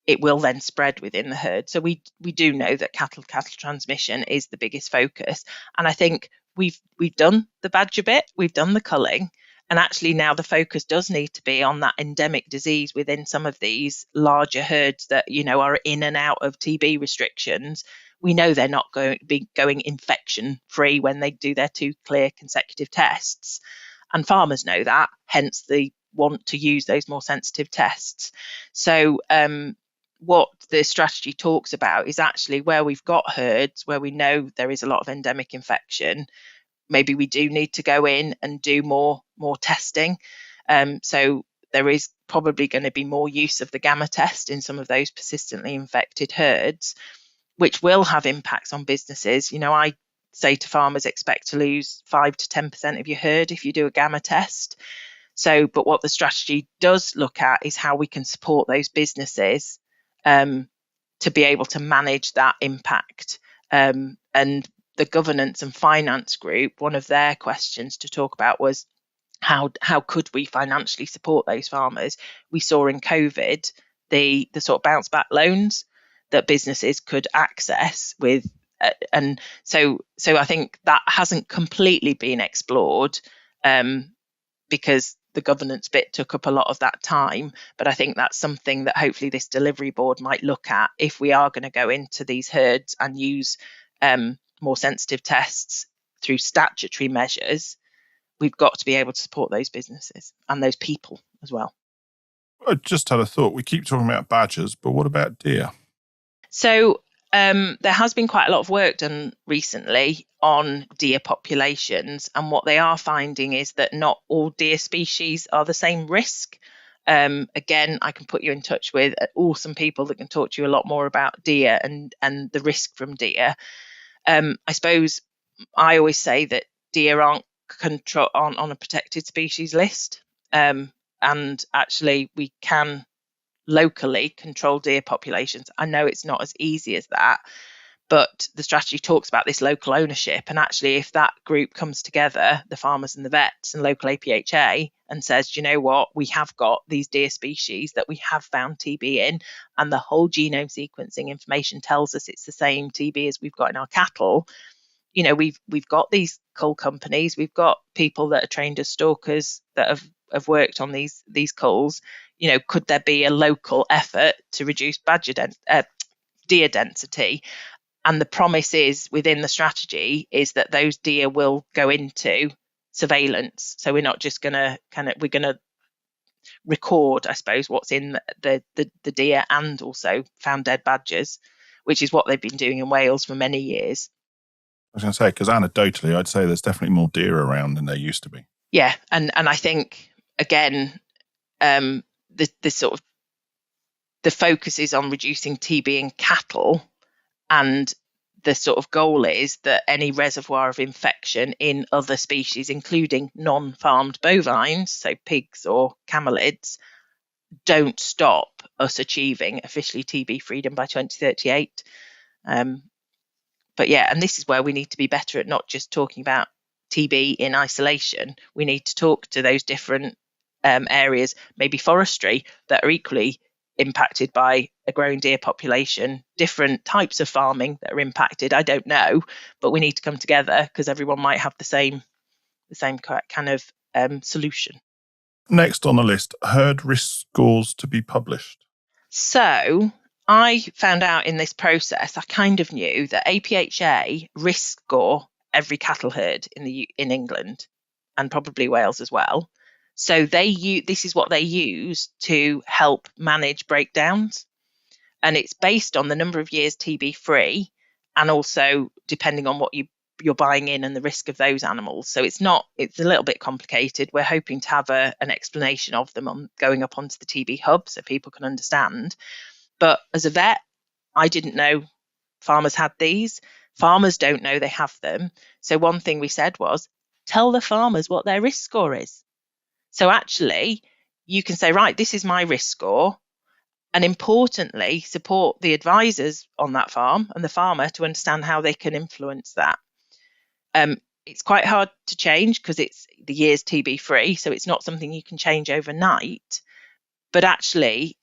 it will then spread within the herd. So we do know that cattle transmission is the biggest focus. And I think we've done the badger bit, we've done the culling, and actually now the focus does need to be on that endemic disease within some of these larger herds that, you know, are in and out of TB restrictions. We know they're not going to be going infection free when they do their 2 clear consecutive tests. And farmers know that, hence they want to use those more sensitive tests. So what the strategy talks about is actually where we've got herds where we know there is a lot of endemic infection, maybe we do need to go in and do more testing. So there is probably going to be more use of the gamma test in some of those persistently infected herds, which will have impacts on businesses. You know, I say to farmers, expect to lose 5 to 10% of your herd if you do a gamma test. So, but what the strategy does look at is how we can support those businesses to be able to manage that impact. And the governance and finance group, one of their questions to talk about was how could we financially support those farmers? We saw in COVID the sort of bounce back loans that businesses could access with, and so I think that hasn't completely been explored because the governance bit took up a lot of that time. But I think that's something that hopefully this delivery board might look at if we are going to go into these herds and use more sensitive tests through statutory measures. We've got to be able to support those businesses and those people as well. I just had a thought. We keep talking about badgers, but what about deer? So there has been quite a lot of work done recently on deer populations, and what they are finding is that not all deer species are the same risk. Again, I can put you in touch with awesome people that can talk to you a lot more about deer and the risk from deer. I suppose I always say that deer aren't on a protected species list, and actually we can locally control deer populations. I know it's not as easy as that, but the strategy talks about this local ownership, and actually if that group comes together, the farmers and the vets and local APHA, and says, do you know what, we have got these deer species that we have found TB in, and the whole genome sequencing information tells us it's the same TB as we've got in our cattle. You know, we've got these cull companies, we've got people that are trained as stalkers that have worked on these culls. You know, could there be a local effort to reduce deer density? And the promise is within the strategy is that those deer will go into surveillance. So we're not just going to we're going to record, I suppose, what's in the deer and also found dead badgers, which is what they've been doing in Wales for many years. I was going to say, because anecdotally, I'd say there's definitely more deer around than there used to be. Yeah, and I think again, the sort of the focus is on reducing TB in cattle, and the sort of goal is that any reservoir of infection in other species, including non-farmed bovines, so pigs or camelids, don't stop us achieving officially TB freedom by 2038. But yeah, and this is where we need to be better at not just talking about TB in isolation. We need to talk to those different areas, maybe forestry, that are equally impacted by a growing deer population, different types of farming that are impacted. I don't know, but we need to come together because everyone might have the same kind of solution. Next on the list, herd risk scores to be published. So I found out in this process, I kind of knew that APHA risk score every cattle herd in England and probably Wales as well. So this is what they use to help manage breakdowns, and it's based on the number of years TB free, and also depending on what you're buying in and the risk of those animals. So it's a little bit complicated. We're hoping to have an explanation of them going up onto the TB hub so people can understand. But as a vet, I didn't know farmers had these. Farmers don't know they have them. So one thing we said was, tell the farmers what their risk score is. So actually, you can say, right, this is my risk score. And importantly, support the advisors on that farm and the farmer to understand how they can influence that. it's quite hard to change because it's the year's TB free, so it's not something you can change overnight. But actually,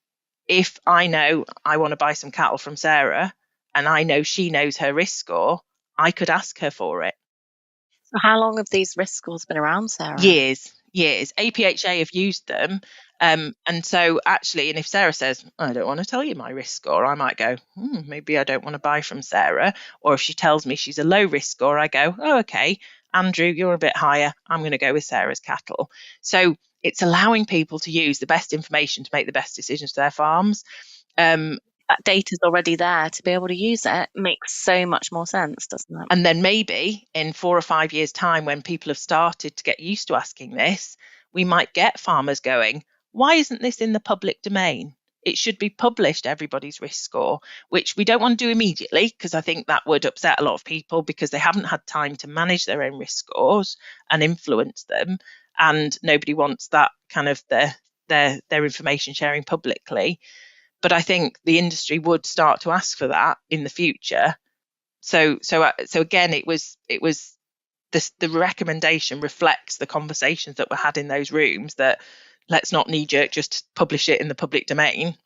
if I know I want to buy some cattle from Sarah and I know she knows her risk score, I could ask her for it. So how long have these risk scores been around, Sarah? Years. APHA have used them. And so actually, and if Sarah says, I don't want to tell you my risk score, I might go, maybe I don't want to buy from Sarah. Or if she tells me she's a low risk score, I go, oh, okay, Andrew, you're a bit higher. I'm going to go with Sarah's cattle. So it's allowing people to use the best information to make the best decisions for their farms. That data's already there. To be able to use it makes so much more sense, doesn't it? And then maybe in 4 or 5 years' time, when people have started to get used to asking this, we might get farmers going, why isn't this in the public domain? It should be published, everybody's risk score, which we don't want to do immediately, because I think that would upset a lot of people because they haven't had time to manage their own risk scores and influence them. And nobody wants that kind of their information sharing publicly. But I think the industry would start to ask for that in the future. So again, it was the recommendation reflects the conversations that were had in those rooms, that let's not knee jerk just publish it in the public domain.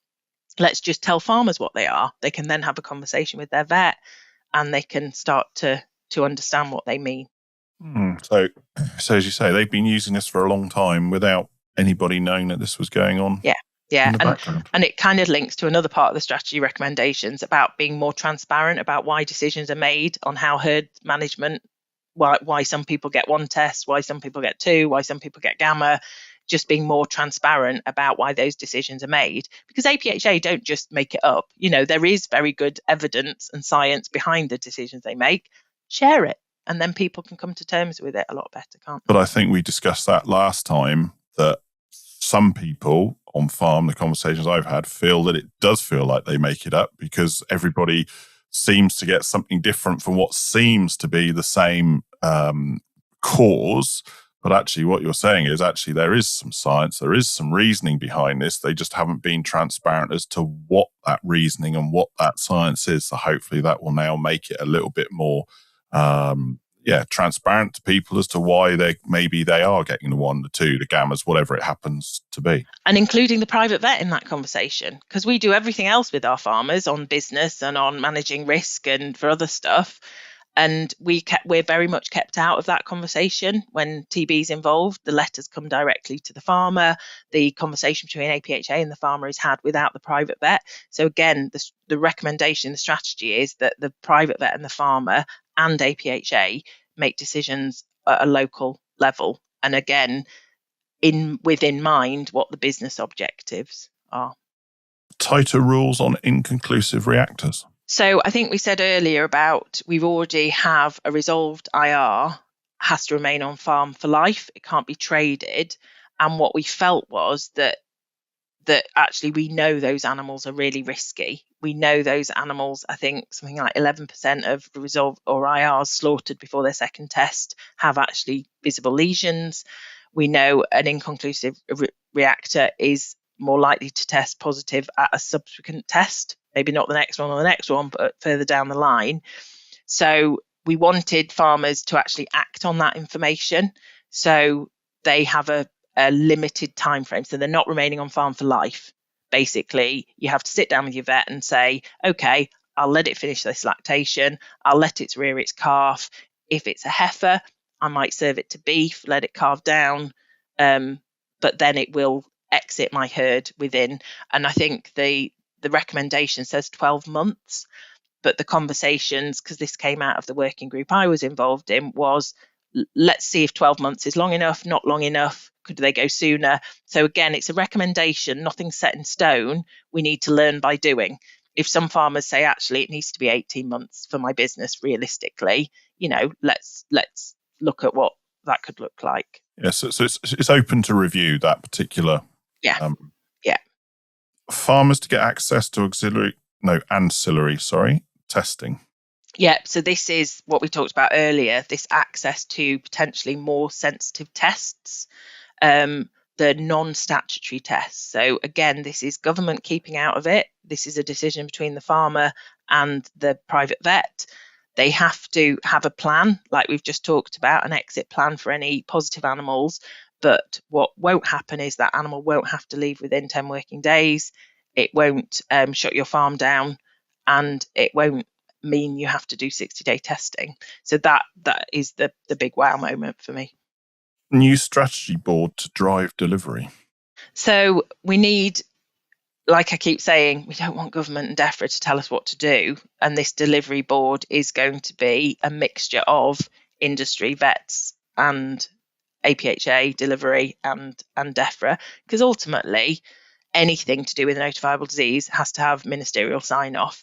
Let's just tell farmers what they are. They can then have a conversation with their vet and they can start to understand what they mean. So as you say, they've been using this for a long time without anybody knowing that this was going on. Yeah, and it kind of links to another part of the strategy recommendations about being more transparent about why decisions are made on how herd management, why some people get one test, why some people get two, why some people get gamma, just being more transparent about why those decisions are made. Because APHA don't just make it up. There is very good evidence and science behind the decisions they make. Share it, and then people can come to terms with it a lot better, can't they? But I think we discussed that last time, that some people on farm, the conversations I've had, feel that it does feel like they make it up because everybody seems to get something different from what seems to be the same cause. But actually what you're saying is actually there is some science, there is some reasoning behind this. They just haven't been transparent as to what that reasoning and what that science is. So hopefully that will now make it a little bit more transparent to people as to why they are getting the 1, the 2, the gammas, whatever it happens to be. And including the private vet in that conversation, because we do everything else with our farmers on business and on managing risk and for other stuff. And we're very much kept out of that conversation when TB is involved. The letters come directly to the farmer. The conversation between APHA and the farmer is had without the private vet. So again, the recommendation, the strategy is that the private vet and the farmer and APHA make decisions at a local level. And again, within mind what the business objectives are. Tighter rules on inconclusive reactors. So I think we said earlier about we already have a resolved IR, has to remain on farm for life. It can't be traded. And what we felt was that actually we know those animals are really risky. We know those animals, I think something like 11% of the resolved or IRs slaughtered before their second test have actually visible lesions. We know an inconclusive reactor is more likely to test positive at a subsequent test. Maybe not the next one or the next one, but further down the line. So we wanted farmers to actually act on that information. So they have a limited time frame. So they're not remaining on farm for life. Basically, you have to sit down with your vet and say, okay, I'll let it finish this lactation. I'll let it rear its calf. If it's a heifer, I might serve it to beef, let it calve down. But then it will exit my herd within. And I think the recommendation says 12 months, but the conversations, because this came out of the working group I was involved in, was let's see if 12 months is long enough, not long enough. Could they go sooner? So again, it's a recommendation, nothing set in stone. We need to learn by doing. If some farmers say, actually, it needs to be 18 months for my business, realistically, let's look at what that could look like. Yes, so it's open to review, that particular. Yeah. Farmers to get access to ancillary testing. Yeah, so this is what we talked about earlier, this access to potentially more sensitive tests, the non-statutory tests. So again, this is government keeping out of it. This is a decision between the farmer and the private vet. They have to have a plan, like we've just talked about, an exit plan for any positive animals. But what won't happen is that animal won't have to leave within 10 working days. It won't shut your farm down, and it won't mean you have to do 60-day testing. So that is the big wow moment for me. New strategy board to drive delivery. So we need, like I keep saying, we don't want government and DEFRA to tell us what to do. And this delivery board is going to be a mixture of industry, vets, and APHA, delivery, and DEFRA, because ultimately anything to do with a notifiable disease has to have ministerial sign-off.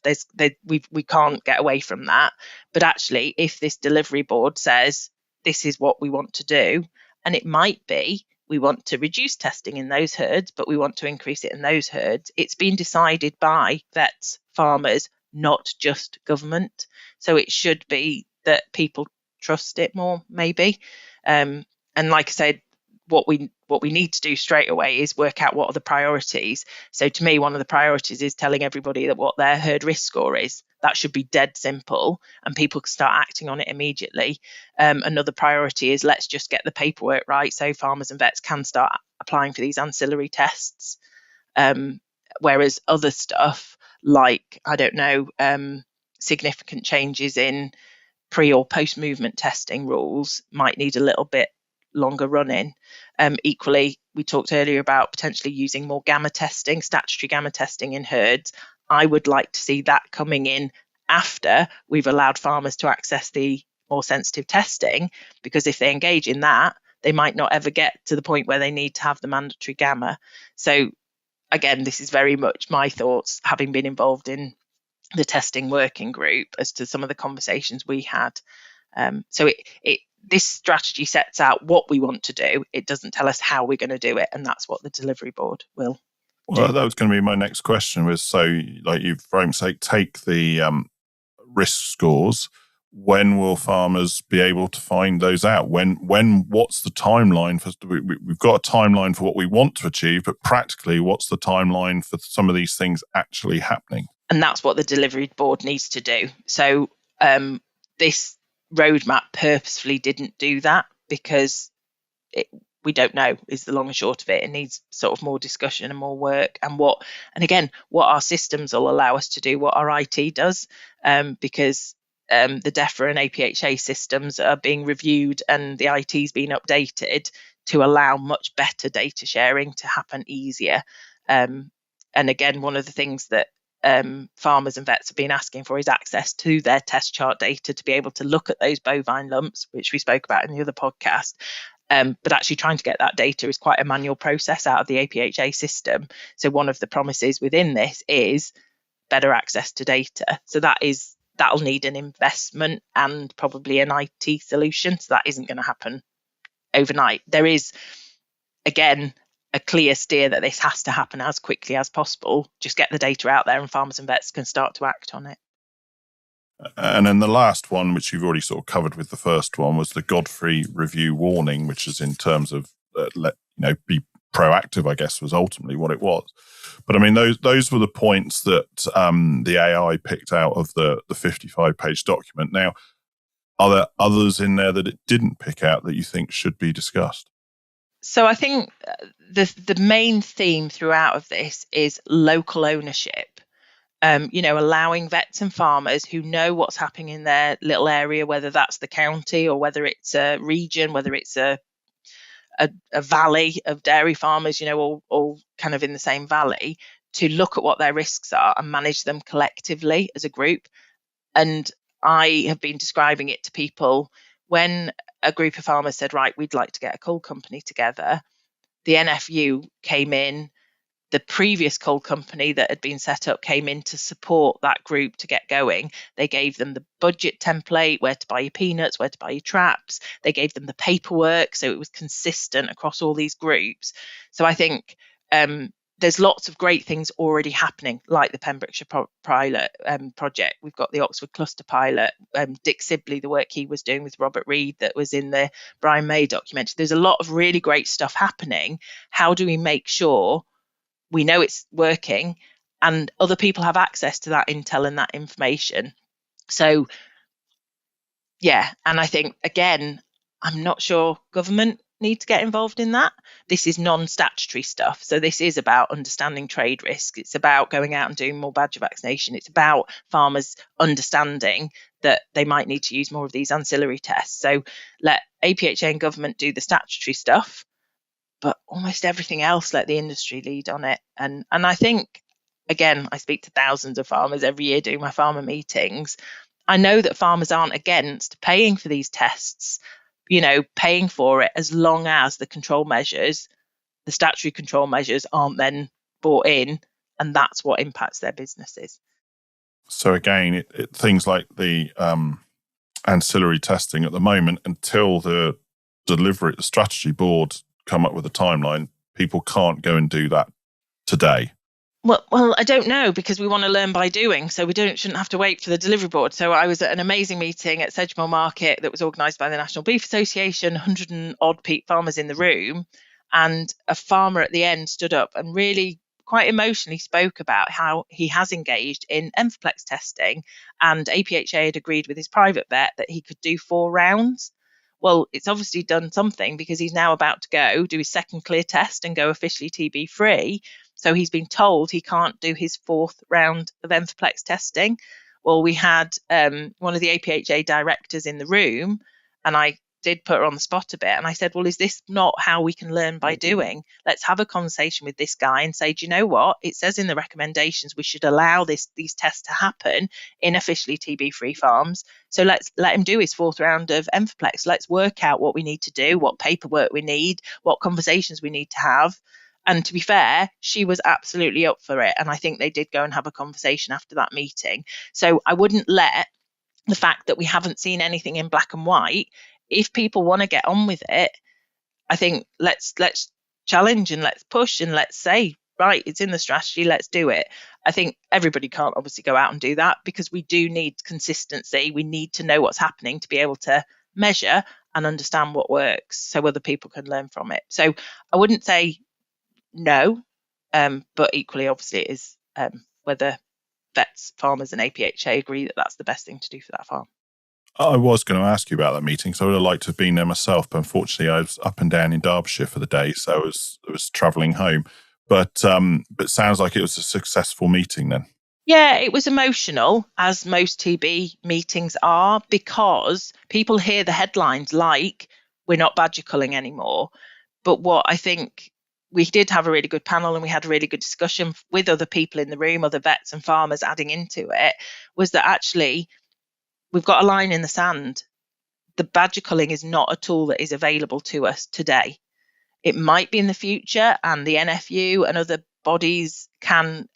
We can't get away from that. But actually, if this delivery board says this is what we want to do, and it might be we want to reduce testing in those herds, but we want to increase it in those herds, it's been decided by vets, farmers, not just government. So it should be that people trust it more, maybe. And like I said, what we need to do straight away is work out what are the priorities. So to me, one of the priorities is telling everybody that what their herd risk score is. That should be dead simple, and people can start acting on it immediately. Another priority is let's just get the paperwork right so farmers and vets can start applying for these ancillary tests. Whereas other stuff like, I don't know, significant changes in pre or post movement testing rules might need a little bit longer running. Equally, we talked earlier about potentially using more gamma testing, statutory gamma testing in herds. I would like to see that coming in after we've allowed farmers to access the more sensitive testing, because if they engage in that, they might not ever get to the point where they need to have the mandatory gamma. So again, this is very much my thoughts, having been involved in the testing working group, as to some of the conversations we had. So this strategy sets out what we want to do. It doesn't tell us how we're going to do it, and that's what the delivery board will. Well, that was going to be my next question. Was, so, like you've, for argument's sake, take the risk scores. When will farmers be able to find those out? When? What's the timeline for? We've got a timeline for what we want to achieve, but practically, what's the timeline for some of these things actually happening? And that's what the delivery board needs to do. So this roadmap purposefully didn't do that, because we don't know is the long and short of it. It needs sort of more discussion and more work, and what our systems will allow us to do, what our IT does, because the DEFRA and APHA systems are being reviewed and the IT is being updated to allow much better data sharing to happen easier. And again, one of the things that farmers and vets have been asking for is access to their test chart data to be able to look at those bovine lumps, which we spoke about in the other podcast. But actually trying to get that data is quite a manual process out of the APHA system. So one of the promises within this is better access to data. So that'll need an investment and probably an IT solution. So that isn't going to happen overnight. There is, again, a clear steer that this has to happen as quickly as possible. Just get the data out there and farmers and vets can start to act on it. And then the last one, which you've already sort of covered with the first one, was the Godfrey review warning, which is in terms of be proactive, I guess, was ultimately what it was. But I mean, those were the points that the AI picked out of the 55-page document. Now, are there others in there that it didn't pick out that you think should be discussed? So I think the main theme throughout of this is local ownership. Allowing vets and farmers who know what's happening in their little area, whether that's the county or whether it's a region, whether it's a valley of dairy farmers, all kind of in the same valley, to look at what their risks are and manage them collectively as a group. And I have been describing it to people when a group of farmers said, right, we'd like to get a cull company together. The NFU came in. The previous cull company that had been set up came in to support that group to get going. They gave them the budget template, where to buy your peanuts, where to buy your traps. They gave them the paperwork, so it was consistent across all these groups. So I think there's lots of great things already happening, like the Pembrokeshire pilot project. We've got the Oxford cluster pilot, Dick Sibley, the work he was doing with Robert Reed that was in the Brian May documentary. There's a lot of really great stuff happening. How do we make sure we know it's working and other people have access to that intel and that information? So Yeah, and I think, again, I'm not sure government need to get involved in that. This is non-statutory stuff. So this is about understanding trade risk. It's about going out and doing more badger vaccination. It's about farmers understanding that they might need to use more of these ancillary tests. So let APHA and government do the statutory stuff, but almost everything else, let the industry lead on it. And I think, again, I speak to thousands of farmers every year doing my farmer meetings. I know that farmers aren't against paying for these tests, paying for it, as long as the control measures, the statutory control measures, aren't then brought in, and that's what impacts their businesses. So again, things like the ancillary testing at the moment, until the strategy board come up with a timeline, people can't go and do that today. Well, I don't know, because we want to learn by doing. So we shouldn't have to wait for the delivery board. So I was at an amazing meeting at Sedgemoor Market that was organised by the National Beef Association, 100 and odd farmers in the room. And a farmer at the end stood up and really quite emotionally spoke about how he has engaged in Enfiplex testing, and APHA had agreed with his private vet that he could do 4 rounds. Well, it's obviously done something, because he's now about to go do his second clear test and go officially TB free. So he's been told he can't do his 4th round of Enfiplex testing. Well, we had one of the APHA directors in the room, and I did put her on the spot a bit. And I said, well, is this not how we can learn by doing? Let's have a conversation with this guy and say, do you know what? It says in the recommendations we should allow these tests to happen in officially TB-free farms. So let's let him do his 4th round of Enfiplex. Let's work out what we need to do, what paperwork we need, what conversations we need to have. And to be fair, she was absolutely up for it. And I think they did go and have a conversation after that meeting. So I wouldn't let the fact that we haven't seen anything in black and white, if people want to get on with it, I think let's challenge and let's push and let's say, right, it's in the strategy, let's do it. I think everybody can't obviously go out and do that, because we do need consistency. We need to know what's happening to be able to measure and understand what works, so other people can learn from it. So I wouldn't say no, but equally, obviously, it is whether vets, farmers and APHA agree that that's the best thing to do for that farm. I was going to ask you about that meeting, so I would have liked to have been there myself, but unfortunately I was up and down in Derbyshire for the day, so I was travelling home. But sounds like it was a successful meeting then. Yeah, it was emotional, as most TB meetings are, because people hear the headlines like, we're not badger culling anymore. But what I think, we did have a really good panel and we had a really good discussion with other people in the room, other vets and farmers adding into it, was that actually we've got a line in the sand. The badger culling is not a tool that is available to us today. It might be in the future, and the NFU and other bodies can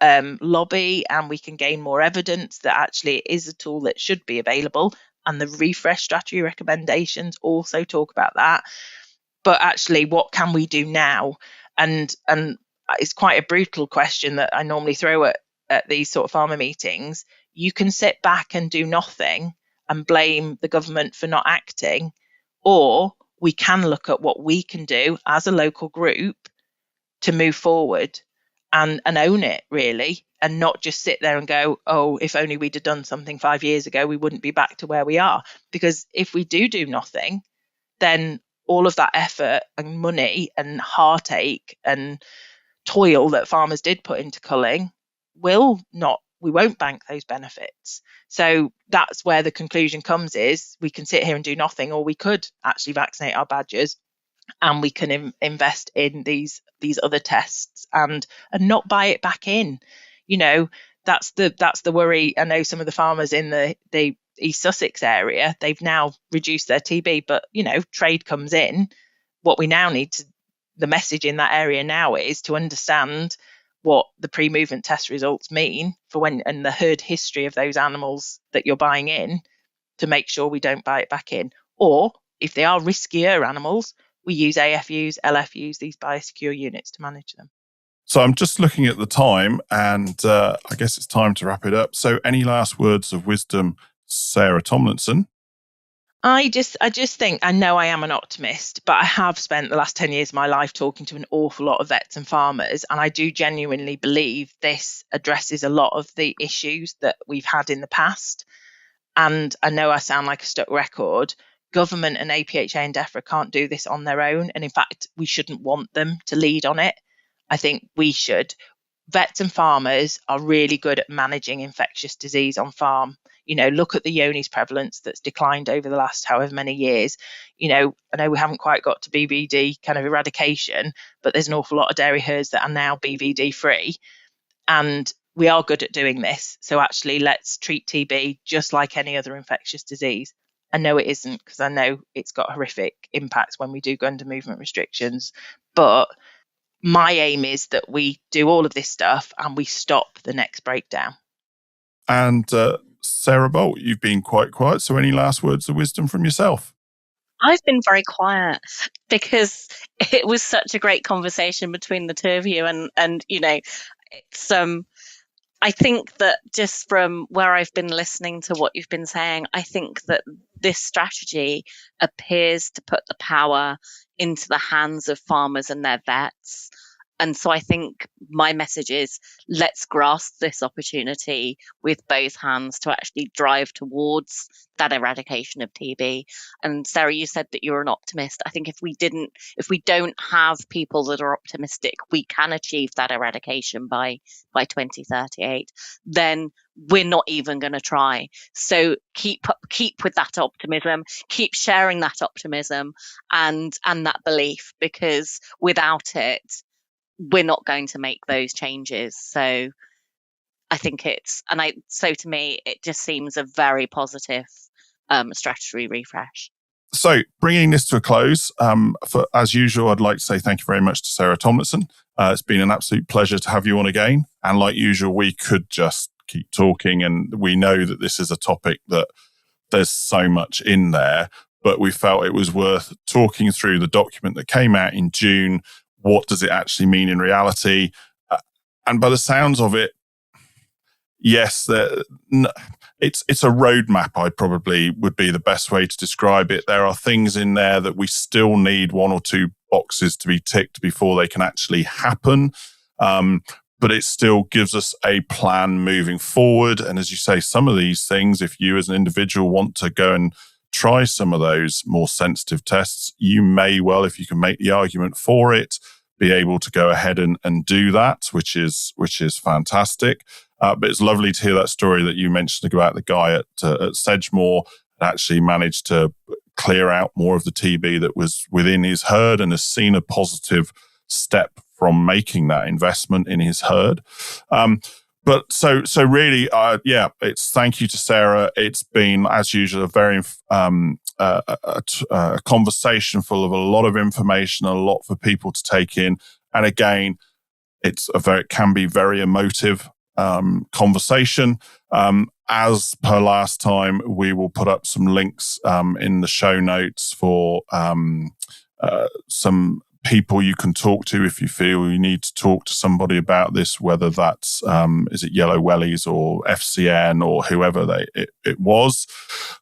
lobby, and we can gain more evidence that actually it is a tool that should be available. And the refresh strategy recommendations also talk about that. But actually, what can we do now? And it's quite a brutal question that I normally throw at these sort of farmer meetings. You can sit back and do nothing and blame the government for not acting, or we can look at what we can do as a local group to move forward and own it, really, and not just sit there and go, oh, if only we'd have done something 5 years ago, we wouldn't be back to where we are. Because if we do nothing, then all of that effort and money and heartache and toil that farmers did put into culling we won't bank those benefits. So that's where the conclusion comes, is we can sit here and do nothing, or we could actually vaccinate our badgers, and we can invest in these other tests and not buy it back in. That's the worry. I know some of the farmers in the East Sussex area, they've now reduced their TB, but trade comes in. What we now need the message in that area now is to understand what the pre-movement test results mean for when, and the herd history of those animals that you're buying in, to make sure we don't buy it back in. Or if they are riskier animals, we use AFUs, LFUs, these biosecure units to manage them. So I'm just looking at the time, and I guess it's time to wrap it up. So any last words of wisdom, Sarah Tomlinson? I just think, I know I am an optimist, but I have spent the last 10 years of my life talking to an awful lot of vets and farmers, and I do genuinely believe this addresses a lot of the issues that we've had in the past. And I know I sound like a stuck record. Government and APHA and DEFRA can't do this on their own. And in fact, we shouldn't want them to lead on it. I think we should. Vets and farmers are really good at managing infectious disease on farm. Look at the Johne's prevalence that's declined over the last however many years. I know we haven't quite got to BVD kind of eradication, but there's an awful lot of dairy herds that are now BVD free. And we are good at doing this. So actually, let's treat TB just like any other infectious disease. I know it isn't, because I know it's got horrific impacts when we do go under movement restrictions. But my aim is that we do all of this stuff and we stop the next breakdown. And Sarah Bolt, you've been quite quiet. So any last words of wisdom from yourself? I've been very quiet because it was such a great conversation between the two of you. And it's I think that just from where I've been listening to what you've been saying, I think that this strategy appears to put the power into the hands of farmers and their vets. And so I think my message is, let's grasp this opportunity with both hands to actually drive towards that eradication of TB. And Sarah, you said that you're an optimist. I think if we don't have people that are optimistic, we can achieve that eradication by 2038, then we're not even going to try. So keep with that optimism, keep sharing that optimism and that belief, because without it, we're not going to make those changes. So I think to me, it just seems a very positive strategy refresh. So bringing this to a close, as usual, I'd like to say thank you very much to Sarah Tomlinson. It's been an absolute pleasure to have you on again. And like usual, we could just keep talking, and we know that this is a topic that there's so much in there, but we felt it was worth talking through the document that came out in June. What does it actually mean in reality? And by the sounds of it, yes, it's a roadmap, I probably would be the best way to describe it. There are things in there that we still need one or two boxes to be ticked before they can actually happen. But it still gives us a plan moving forward. And as you say, some of these things, if you as an individual want to go and try some of those more sensitive tests, you may well, if you can make the argument for it, be able to go ahead and do that, which is fantastic. But it's lovely to hear that story that you mentioned about the guy at Sedgemoor that actually managed to clear out more of the TB that was within his herd and has seen a positive step from making that investment in his herd. But so really, it's thank you to Sarah. It's been, as usual, a very a conversation full of a lot of information, a lot for people to take in. And again, it can be very emotive conversation. As per last time, we will put up some links in the show notes for some people you can talk to if you feel you need to talk to somebody about this, whether that's is it Yellow Wellies or FCN or whoever it was.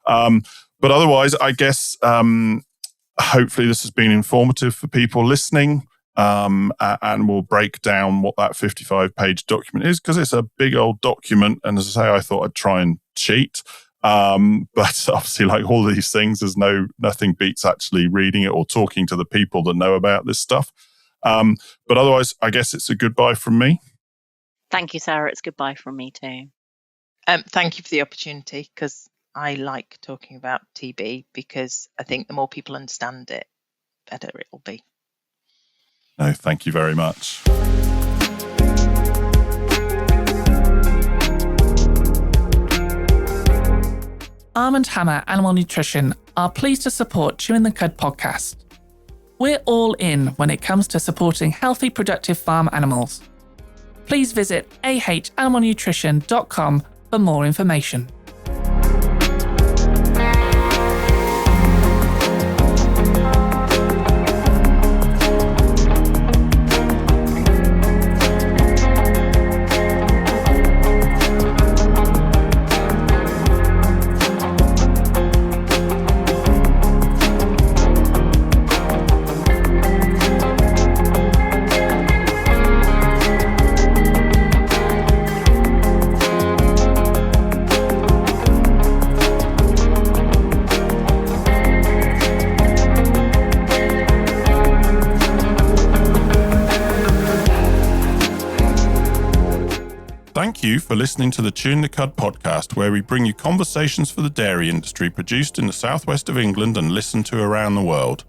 But otherwise, I guess hopefully this has been informative for people listening, and we'll break down what that 55-page document is, because it's a big old document. And as I say, I thought I'd try and cheat. But obviously, like all these things, there's nothing beats actually reading it or talking to the people that know about this stuff. But otherwise, I guess it's a goodbye from me. Thank you, Sarah. It's goodbye from me too. Thank you for the opportunity, because I like talking about TB, because I think the more people understand it, better it will be. No, thank you very much. Arm & Hammer Animal Nutrition are pleased to support Chewing the Cud podcast. We're all in when it comes to supporting healthy, productive farm animals. Please visit ahanimalnutrition.com for more information. Thank you for listening to the Chewing the Cud podcast, where we bring you conversations for the dairy industry produced in the southwest of England and listened to around the world.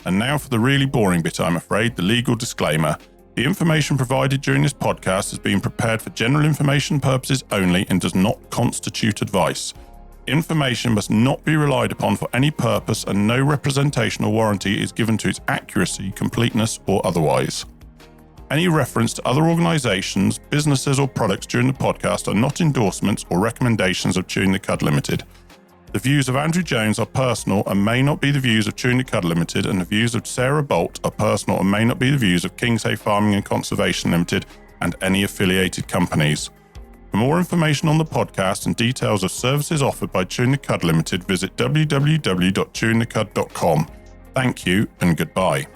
And now for the really boring bit, I'm afraid, the legal disclaimer. The information provided during this podcast has been prepared for general information purposes only and does not constitute advice. Information must not be relied upon for any purpose, and no representation or warranty is given to its accuracy, completeness, or otherwise. Any reference to other organisations, businesses or products during the podcast are not endorsements or recommendations of Chewing the Cud Limited. The views of Andrew Jones are personal and may not be the views of Chewing the Cud Limited, and the views of Sarah Bolt are personal and may not be the views of Kingshay Farming and Conservation Limited and any affiliated companies. For more information on the podcast and details of services offered by Chewing the Cud Limited, visit www.chewingthecud.com. Thank you and goodbye.